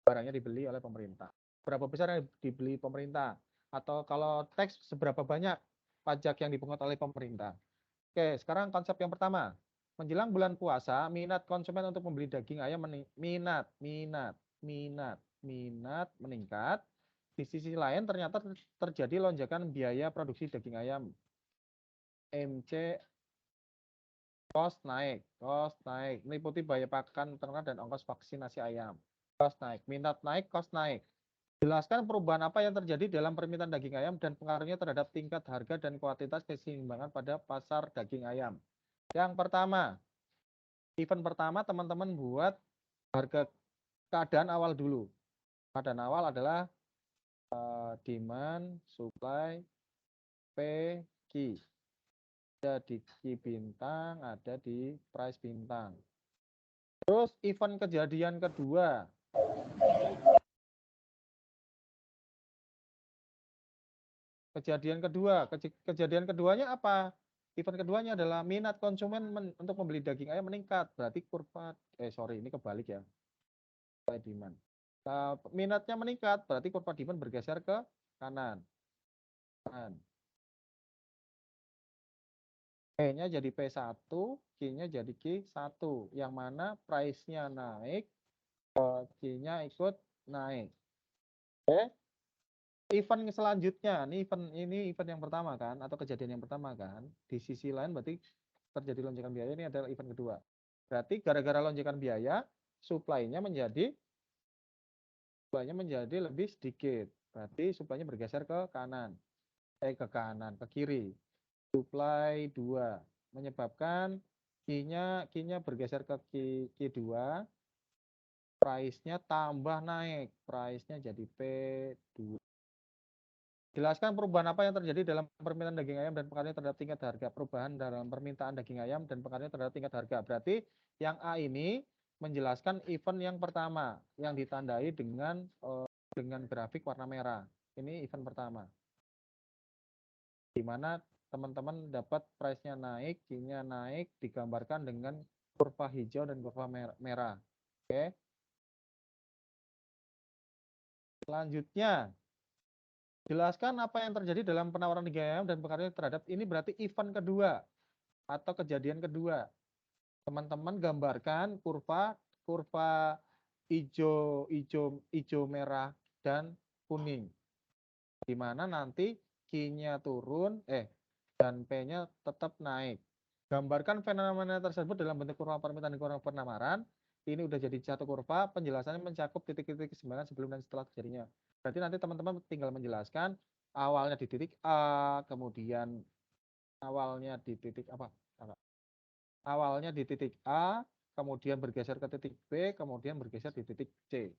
S1: barangnya dibeli oleh pemerintah. Berapa besar yang dibeli pemerintah? Atau kalau tax seberapa banyak pajak yang dipungut oleh pemerintah? Oke, sekarang konsep yang pertama. Menjelang bulan puasa, minat konsumen untuk membeli daging ayam meningkat. Di sisi lain ternyata terjadi lonjakan biaya produksi daging ayam. MC cost naik. Meliputi biaya pakan ternak dan ongkos vaksinasi ayam. Cost naik, minat naik, cost naik. Jelaskan perubahan apa yang terjadi dalam permintaan daging ayam dan pengaruhnya terhadap tingkat harga dan kuantitas keseimbangan pada pasar daging ayam. Yang pertama, event pertama teman-teman buat harga keadaan awal dulu. Keadaan awal adalah demand, supply, P, Q. Ada di Q bintang, ada di price bintang. Terus event kejadian kedua. Kejadian keduanya apa? Event keduanya adalah minat konsumen untuk membeli daging ayam meningkat. Berarti kurva, ini kebalik ya. Demand. Minatnya meningkat, berarti kurva demand bergeser ke kanan. P-nya jadi P1, Q-nya jadi Q1. Yang mana price-nya naik, Q-nya ikut naik. Oke. Event selanjutnya, ini event yang pertama kan, atau kejadian yang pertama kan. Di sisi lain berarti terjadi lonjakan biaya, ini adalah event kedua. Berarti gara-gara lonjakan biaya, supply-nya menjadi lebih sedikit. Berarti supply-nya bergeser ke kanan. Ke kiri. Supply 2 menyebabkan Q-nya bergeser ke Q2. Price-nya tambah naik. Price-nya jadi P2. Jelaskan perubahan apa yang terjadi dalam permintaan daging ayam dan pengaruhnya terhadap tingkat harga. Perubahan dalam permintaan daging ayam dan pengaruhnya terhadap tingkat harga. Berarti yang A ini menjelaskan event yang pertama yang ditandai dengan grafik warna merah. Ini event pertama. Di mana teman-teman dapat price-nya naik, Q-nya naik, digambarkan dengan kurva hijau dan kurva merah. Oke. Selanjutnya, jelaskan apa yang terjadi dalam penawaran daging ayam dan pengaruhnya terhadap, ini berarti event kedua atau kejadian kedua. Teman-teman gambarkan kurva hijau, merah dan kuning. Di mana nanti Q-nya turun, dan P-nya tetap naik. Gambarkan fenomena tersebut dalam bentuk kurva permintaan dan kurva penawaran. Ini udah jadi satu kurva, penjelasannya mencakup titik-titik keseimbangan sebelum dan setelah terjadinya. Berarti nanti teman-teman tinggal menjelaskan awalnya di titik A, kemudian awalnya di titik apa? Awalnya di titik A, kemudian bergeser ke titik B, kemudian bergeser di titik C.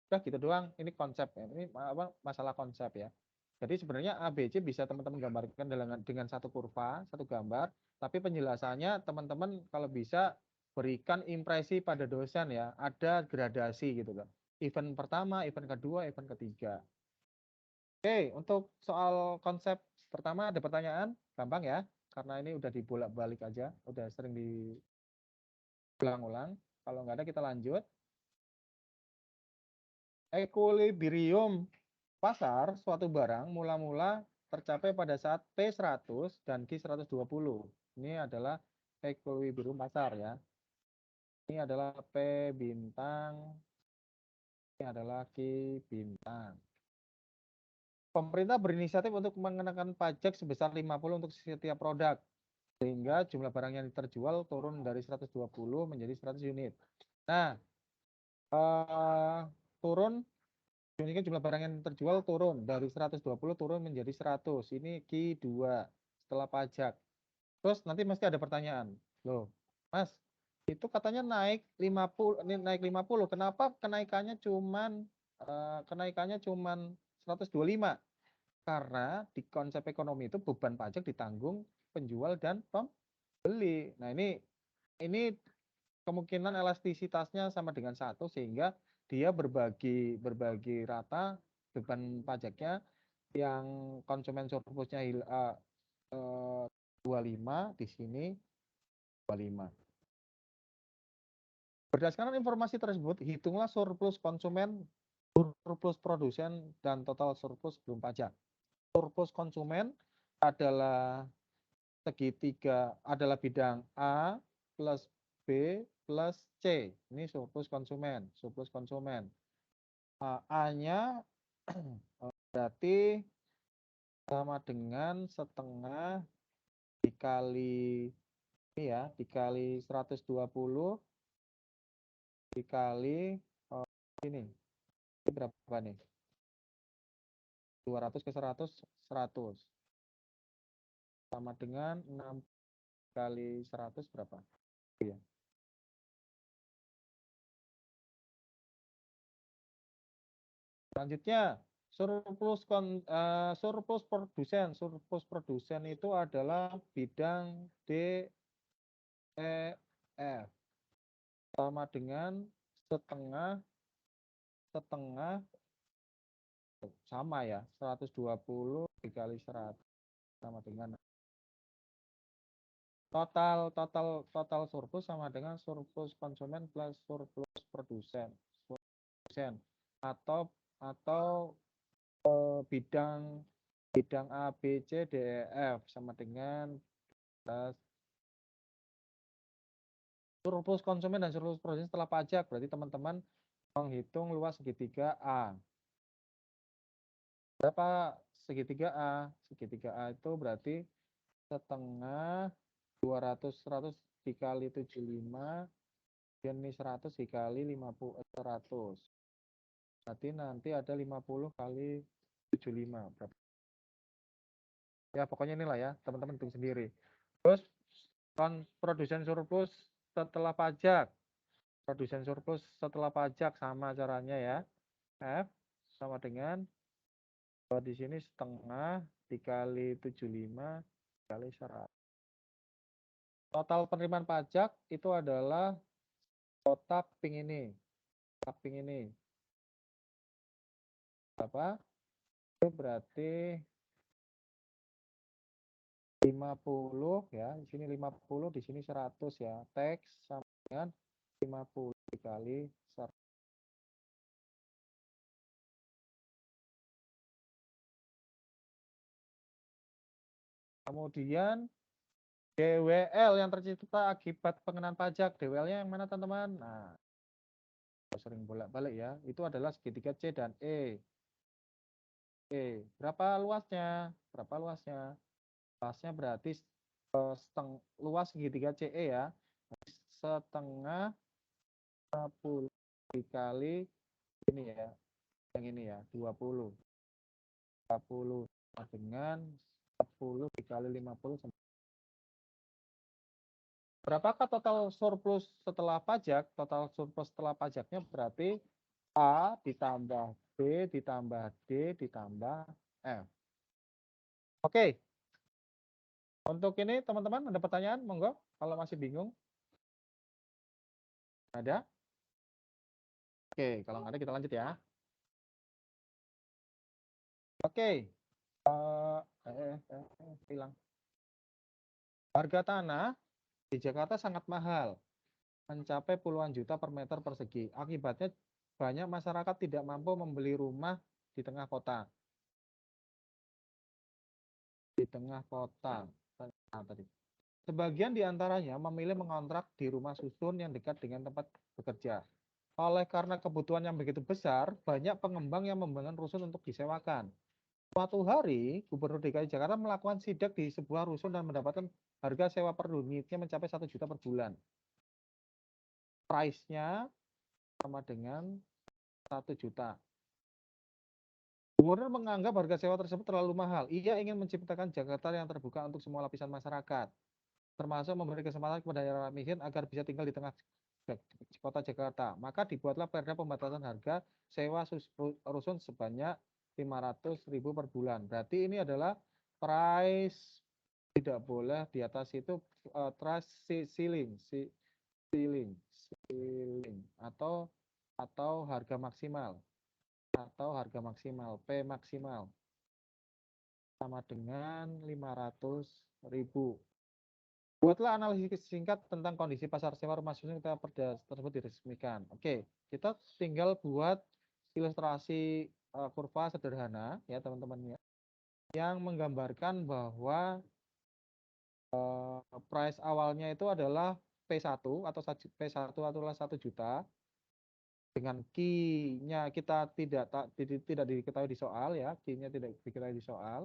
S1: Udah gitu doang, ini konsep ya. Ini masalah konsep ya. Jadi sebenarnya A, B, C bisa teman-teman gambarkan dengan satu kurva, satu gambar, tapi penjelasannya teman-teman kalau bisa berikan impresi pada dosen ya, ada gradasi gitu loh. Event pertama, event kedua, event ketiga. Oke, untuk soal konsep pertama ada pertanyaan? Gampang ya, karena ini udah dibolak-balik aja, udah sering diulang-ulang. Kalau nggak ada kita lanjut. Equilibrium pasar suatu barang mula-mula tercapai pada saat P100 dan Q120. Ini adalah equilibrium pasar ya. Ini adalah P bintang, ini adalah Q bintang. Pemerintah berinisiatif untuk mengenakan pajak sebesar 50 untuk setiap produk, sehingga jumlah barang yang terjual turun dari 120 menjadi 100 unit. Nah, turun, jumlah barang yang terjual turun dari 120 turun menjadi 100. Ini Q2 setelah pajak. Terus nanti mesti ada pertanyaan. Loh, Mas, itu katanya naik 50, kenapa kenaikannya cuman 125? Karena di konsep ekonomi itu beban pajak ditanggung penjual dan pembeli. Nah, ini kemungkinan elastisitasnya sama dengan 1 sehingga dia berbagi rata beban pajaknya. Yang konsumen surplusnya 25, di sini 25. Berdasarkan informasi tersebut, hitunglah surplus konsumen, surplus produsen, dan total surplus belum pajak. Surplus konsumen adalah segitiga, adalah bidang A plus B plus C. Ini surplus konsumen. A-nya berarti sama dengan setengah dikali ini ya, dikali 120 dikali ini berapa nih? 200 ke 100, 100. Sama dengan 6 kali 100 berapa? Ya. Selanjutnya, surplus produsen. Surplus produsen itu adalah bidang D, E, F. Sama dengan setengah sama ya, 120 dikali 100 sama dengan Total surplus sama dengan surplus konsumen plus surplus produsen. Atau bidang A, B, C, D, E, F sama dengan plus surplus konsumen dan surplus produsen setelah pajak. Berarti teman-teman menghitung luas segitiga A. Berapa segitiga A? Segitiga A itu berarti setengah 100 dikali 75 dan ini 100 dikali 50 100. Berarti nanti ada 50 kali 75 berapa? Ya pokoknya inilah ya, teman-teman hitung sendiri. Terus produsen surplus setelah pajak. Produsen surplus setelah pajak sama caranya ya. F sama dengan di sini setengah dikali 75 kali 100. Total penerimaan pajak itu adalah kotak pink ini. Kotak pink ini. Berapa? Itu berarti 50 ya. Di sini 50, di sini 100 ya. Teks sama dengan 50 dikali 100. Kemudian DWL yang tercipta akibat pengenaan pajak. DWL-nya yang mana teman-teman? Nah, sering bolak-balik ya. Itu adalah segitiga C dan E. Berapa luasnya? Berapa luasnya? Luasnya berarti luas segitiga CE ya. Setengah 50 dikali ini ya. Yang ini ya, 20. 20 dengan 10 dikali 50. Berapakah total surplus setelah pajak? Total surplus setelah pajaknya berarti A ditambah B ditambah D ditambah F. Oke. Untuk ini teman-teman ada pertanyaan? Monggo kalau masih bingung. Ada? Oke, kalau nggak ada kita lanjut ya. Oke. Hilang. Harga tanah di Jakarta sangat mahal, mencapai puluhan juta per meter persegi. Akibatnya banyak masyarakat tidak mampu membeli rumah di tengah kota. Di tengah kota. Nah, tadi. Sebagian diantaranya memilih mengontrak di rumah susun yang dekat dengan tempat bekerja. Oleh karena kebutuhan yang begitu besar, banyak pengembang yang membangun rusun untuk disewakan. Suatu hari, Gubernur DKI Jakarta melakukan sidak di sebuah rusun dan mendapatkan harga sewa per unitnya mencapai 1 juta per bulan. Price-nya sama dengan 1 juta. Gubernur menganggap harga sewa tersebut terlalu mahal. Ia ingin menciptakan Jakarta yang terbuka untuk semua lapisan masyarakat, termasuk memberi kesempatan kepada daerah miskin agar bisa tinggal di tengah kota Jakarta. Maka dibuatlah perda pembatasan harga sewa rusun sebanyak 500.000 per bulan. Berarti ini adalah price tidak boleh di atas itu price ceiling atau harga maksimal P maksimal sama dengan 500.000. Buatlah analisis singkat tentang kondisi pasar sewa rumah susun ketika perda tersebut diresmikan. Oke, kita tinggal buat ilustrasi kurva sederhana ya teman-teman ya, yang menggambarkan bahwa price awalnya itu adalah P1 atau P1 adalah 1 juta. Dengan key-nya kita tidak diketahui di soal ya, key-nya tidak diketahui di soal.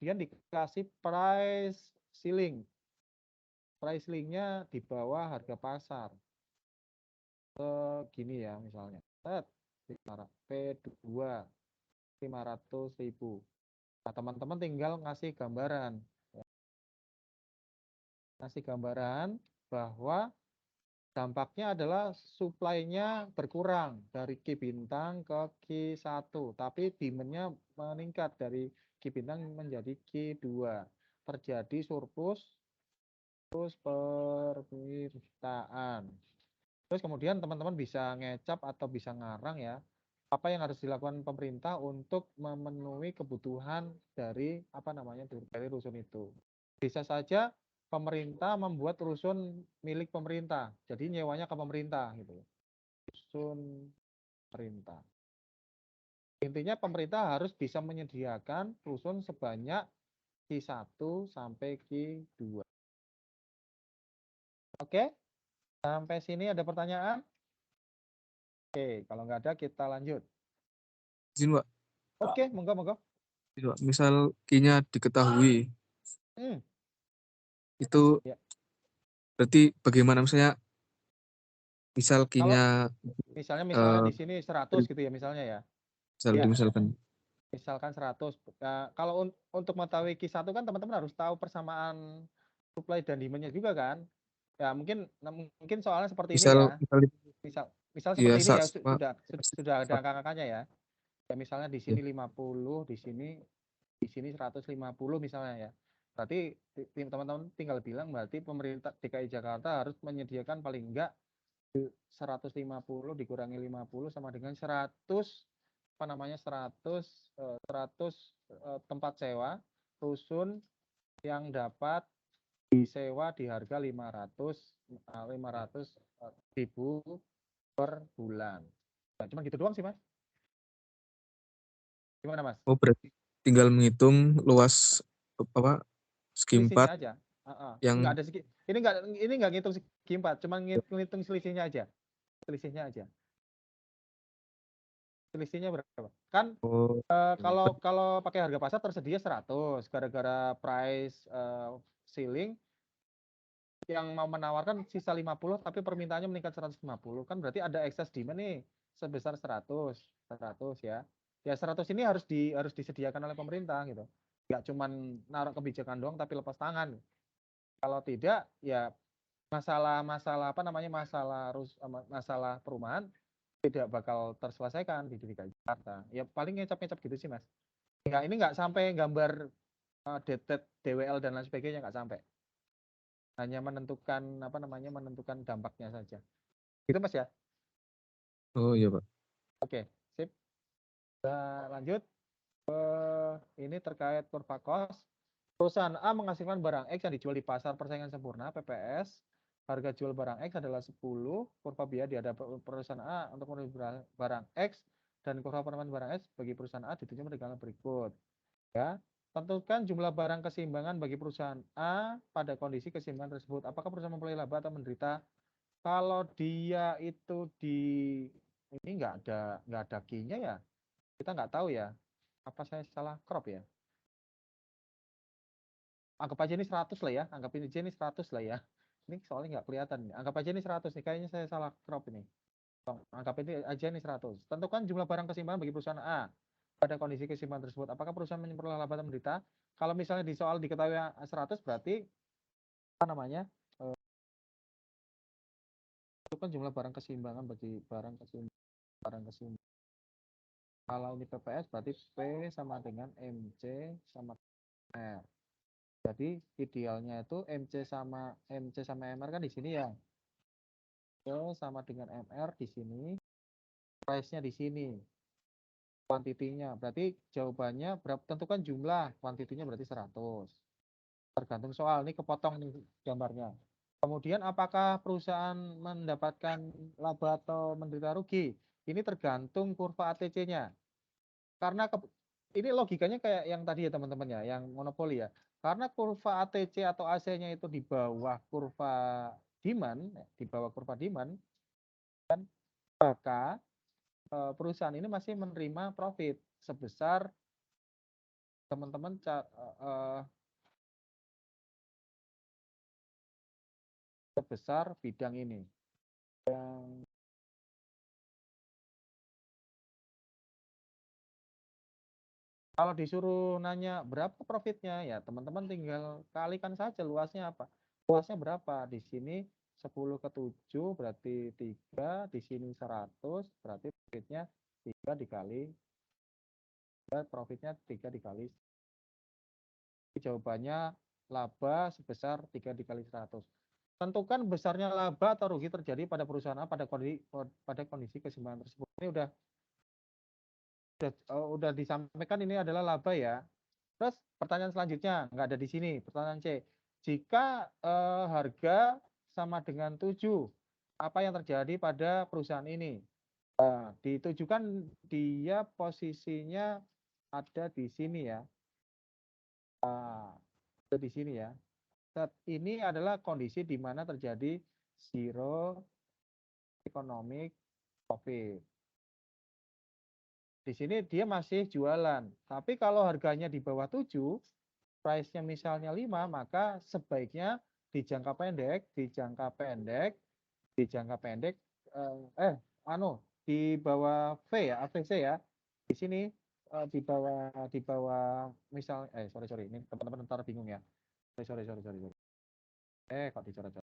S1: Kemudian dikasih price ceiling. Price link-nya di bawah harga pasar. Segini ya misalnya. P2 500.000. Nah, teman-teman tinggal ngasih gambaran. Ngasih gambaran bahwa dampaknya adalah supply-nya berkurang dari Ki bintang ke Ki1, tapi demand-nya meningkat dari Ki bintang menjadi Ki2. Terjadi surplus permintaan. Terus kemudian teman-teman bisa ngecap atau bisa ngarang ya, apa yang harus dilakukan pemerintah untuk memenuhi kebutuhan dari dari rusun itu. Bisa saja pemerintah membuat rusun milik pemerintah. Jadi nyewanya ke pemerintah gitu. Rusun pemerintah. Intinya pemerintah harus bisa menyediakan rusun sebanyak Q1 sampai Q2. Oke? Sampai sini ada pertanyaan? Oke, kalau nggak ada kita lanjut.
S4: Izin, Pak.
S1: Oke, monggo.
S4: Izin, Pak. Misal key-nya diketahui,
S1: Hmm,
S4: itu
S1: Ya.
S4: berarti bagaimana misalnya misal
S1: Kalau
S4: key-nya
S1: misalnya di sini 100 gitu ya misalnya ya.
S4: misal
S1: Ya,
S4: misalkan
S1: misalkan 100. Nah, kalau untuk mengetahui Q1 kan teman-teman harus tahu persamaan supply dan demand-nya juga kan. Ya, mungkin soalnya seperti ini
S4: misal
S1: ya.
S4: misal
S1: Misal
S4: ya
S1: seperti ini ya
S4: Pak,
S1: sudah ada angka-angkanya ya. Ya misalnya di sini 50, di sini 150 misalnya ya. Berarti teman-teman tinggal bilang berarti pemerintah DKI Jakarta harus menyediakan paling enggak 150 dikurangi 50 sama dengan 100 tempat sewa rusun yang dapat disewa di harga 500 ribu per bulan. Nah, cuma gitu doang sih, Mas. Gimana, Mas?
S4: oh berarti tinggal menghitung luas apa segi 4
S1: Selisihnya aja.
S4: yang
S1: Enggak ada ini enggak ngitung segi 4, cuma ngitung selisihnya aja. Selisihnya berapa? Kan
S4: oh
S1: kalau pakai harga pasar tersedia 100 gara-gara price ceiling yang mau menawarkan sisa 50 tapi permintaannya meningkat 150 kan berarti ada excess demand nih sebesar 100 ya. Ya 100 ini harus disediakan oleh pemerintah gitu. Enggak cuman naruh kebijakan doang tapi lepas tangan. Kalau tidak ya masalah perumahan tidak bakal terselesaikan di DKI Jakarta. Ya paling ngecap-ngecap gitu sih, Mas. Ini nggak sampai gambar DWL dan lain sebagainya, nggak sampai. Hanya menentukan menentukan dampaknya saja. Gitu, Mas ya.
S4: oh iya Pak.
S1: Oke, sip. Kita lanjut. Ini terkait kurva cost. Perusahaan A menghasilkan barang X yang dijual di pasar persaingan sempurna (PPS). Harga jual barang X adalah 10, kurva biaya di hadapan perusahaan A untuk membeli barang X dan kurva penerimaan barang X bagi perusahaan A ditunjukkan dengan berikut. Ya, tentukan jumlah barang keseimbangan bagi perusahaan A pada kondisi keseimbangan tersebut. Apakah perusahaan memperoleh laba atau menderita? Kalau dia itu ini nggak ada key-nya ya, kita nggak tahu ya. Apa saya salah crop ya? Anggap aja ini 100 lah ya, anggap aja ini 100 lah ya. Ini soalnya nggak kelihatan. Anggap aja ini 100 nih, kayaknya saya salah crop ini. Anggap ini aja ini 100. Tentukan jumlah barang keseimbangan bagi perusahaan A pada kondisi keseimbangan tersebut. Apakah perusahaan memperoleh laba atau menderita? Kalau misalnya di soal diketahui 100 berarti tentukan jumlah barang keseimbangan bagi barang keseimbangan. Kalau ini PPS berarti P sama dengan MC sama R. Jadi idealnya itu MC sama MR kan di sini ya. P sama dengan MR di sini. Price-nya di sini. Kuantitinya. Berarti jawabannya berapa? Tentukan jumlah. Kuantitinya berarti 100. Tergantung soal. Ini kepotong nih gambarnya. Kemudian apakah perusahaan mendapatkan laba atau menderita rugi? Ini tergantung kurva ATC-nya. Karena ini logikanya kayak yang tadi ya teman-teman ya, yang monopoli ya. Karena kurva ATC atau AC-nya itu di bawah kurva demand, maka perusahaan ini masih menerima profit sebesar teman-teman sebesar bidang ini. Kalau disuruh nanya berapa profitnya, ya teman-teman tinggal kalikan saja luasnya apa. Luasnya berapa? Di sini 10 ke 7 berarti 3, di sini 100 berarti profitnya 3 dikali, profitnya 3 dikali. Jawabannya laba sebesar 3 dikali 100. Tentukan besarnya laba atau rugi terjadi pada perusahaan A pada kondisi keseimbangan tersebut. Ini udah disampaikan ini adalah laba ya. Terus pertanyaan selanjutnya nggak ada di sini. Pertanyaan C. jika harga sama dengan 7, apa yang terjadi pada perusahaan ini? Ditujukan dia posisinya ada di sini ya. Ada di sini ya. Ini adalah kondisi di mana terjadi zero economic profit. Di sini dia masih jualan. Tapi kalau harganya di bawah 7, price-nya misalnya 5, maka sebaiknya di jangka pendek, di bawah V ya, AVC ya. Di sini di bawah misal sorry ini teman-teman ntar bingung ya. Sorry. Kok dicoret-coret.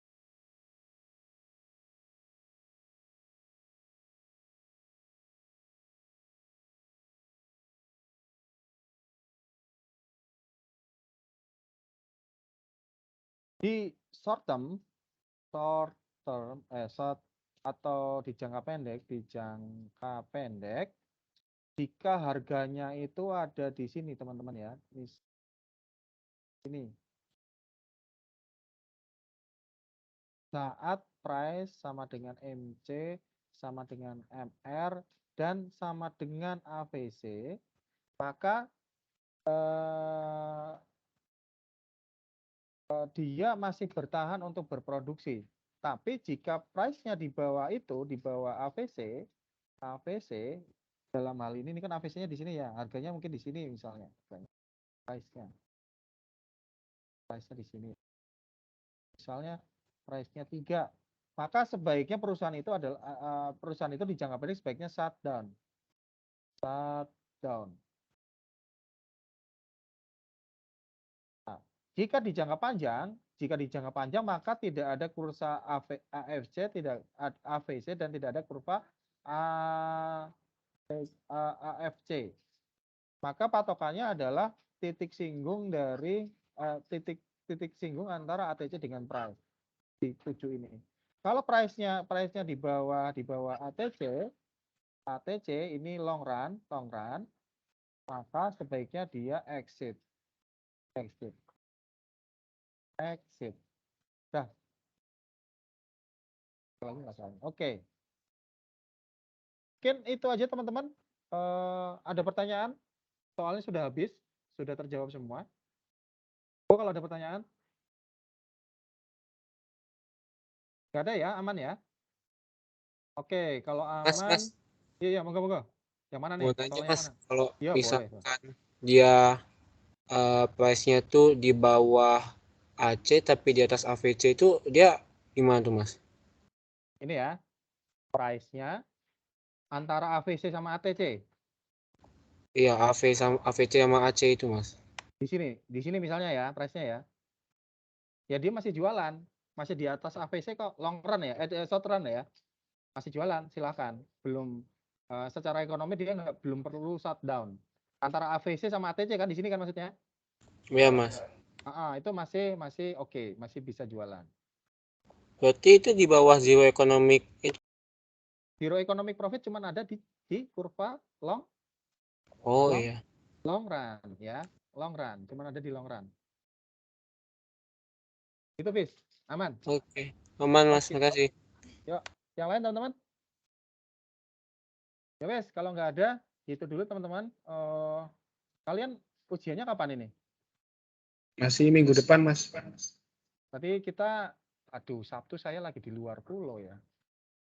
S1: Di short atau di jangka pendek, jika harganya itu ada di sini teman-teman ya, di sini. Saat price sama dengan MC, sama dengan MR, dan sama dengan AVC, maka dia masih bertahan untuk berproduksi. Tapi jika price-nya di bawah itu, di bawah AVC dalam hal ini kan AVC-nya di sini ya, harganya mungkin di sini misalnya, price-nya di sini. Misalnya price-nya 3, maka sebaiknya perusahaan itu di jangka pendek sebaiknya shutdown. Nah, jika di jangka panjang maka tidak ada kurva AVC dan tidak ada kurva AFC. Maka patokannya adalah titik singgung dari titik singgung antara ATC dengan price di 7 ini. Kalau price-nya di bawah ATC ini long run, maka sebaiknya dia exit. Dah. Oke. Mungkin itu aja teman-teman. Ada pertanyaan? Soalnya sudah habis, sudah terjawab semua. Kalau ada pertanyaan? Nggak ada ya, aman ya? Oke, kalau aman.
S6: Mas.
S1: Iya, monggo. Yang mana nih?
S6: Mau tanya Mas, kalau
S1: ya,
S6: misalkan
S1: boleh.
S6: Dia price-nya tuh di bawah AC tapi di atas AVC itu dia gimana tuh Mas?
S1: Ini ya, price-nya antara AVC sama ATC.
S6: Iya, AVC sama AC itu Mas.
S1: Di sini misalnya ya, price-nya ya. Ya dia masih jualan, masih di atas AVC kok, long run ya, short run ya. Masih jualan, silakan. Belum secara ekonomi dia belum perlu shutdown. Antara AVC sama ATC kan di sini kan maksudnya?
S6: Iya, Mas.
S1: Itu masih oke, masih bisa jualan.
S6: Berarti itu di bawah zero economic itu.
S1: Zero economic profit cuma ada di kurva long.
S6: Iya.
S1: Long run ya, long run, cuma ada di long run. Itu bis, aman.
S6: Oke, aman Mas, makasih.
S1: Yuk, yang lain teman-teman. Ya wes, kalau nggak ada, itu dulu teman-teman. Kalian ujiannya kapan ini?
S5: Masih minggu depan, Mas.
S1: Tadi kita, Sabtu saya lagi di luar pulau ya.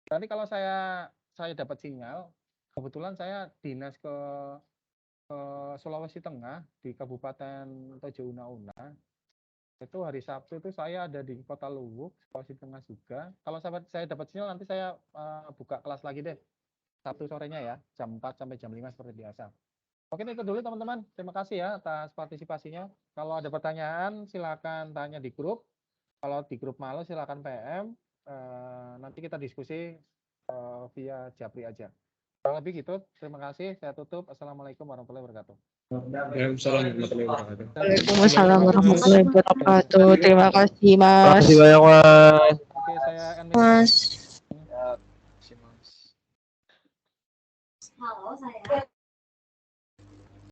S1: Tadi kalau saya dapat sinyal, kebetulan saya dinas ke Sulawesi Tengah di Kabupaten Tojo Una-Una. Itu hari Sabtu itu saya ada di Kota Luwuk, Sulawesi Tengah juga. Kalau saya dapat sinyal nanti saya buka kelas lagi deh. Sabtu sorenya ya, jam 4 sampai jam 5 seperti biasa. Oke, itu dulu teman-teman. Terima kasih ya atas partisipasinya. Kalau ada pertanyaan silakan tanya di grup. Kalau di grup malu silakan PM. Nanti kita diskusi via Japri aja. Kurang lebih gitu. Terima kasih. Saya tutup. Assalamualaikum warahmatullahi wabarakatuh.
S2: Waalaikumsalam warahmatullahi wabarakatuh. Terima kasih, Mas.
S6: Terima kasih banyak Mas.
S1: Oke, saya
S2: Mas.
S1: Halo, saya.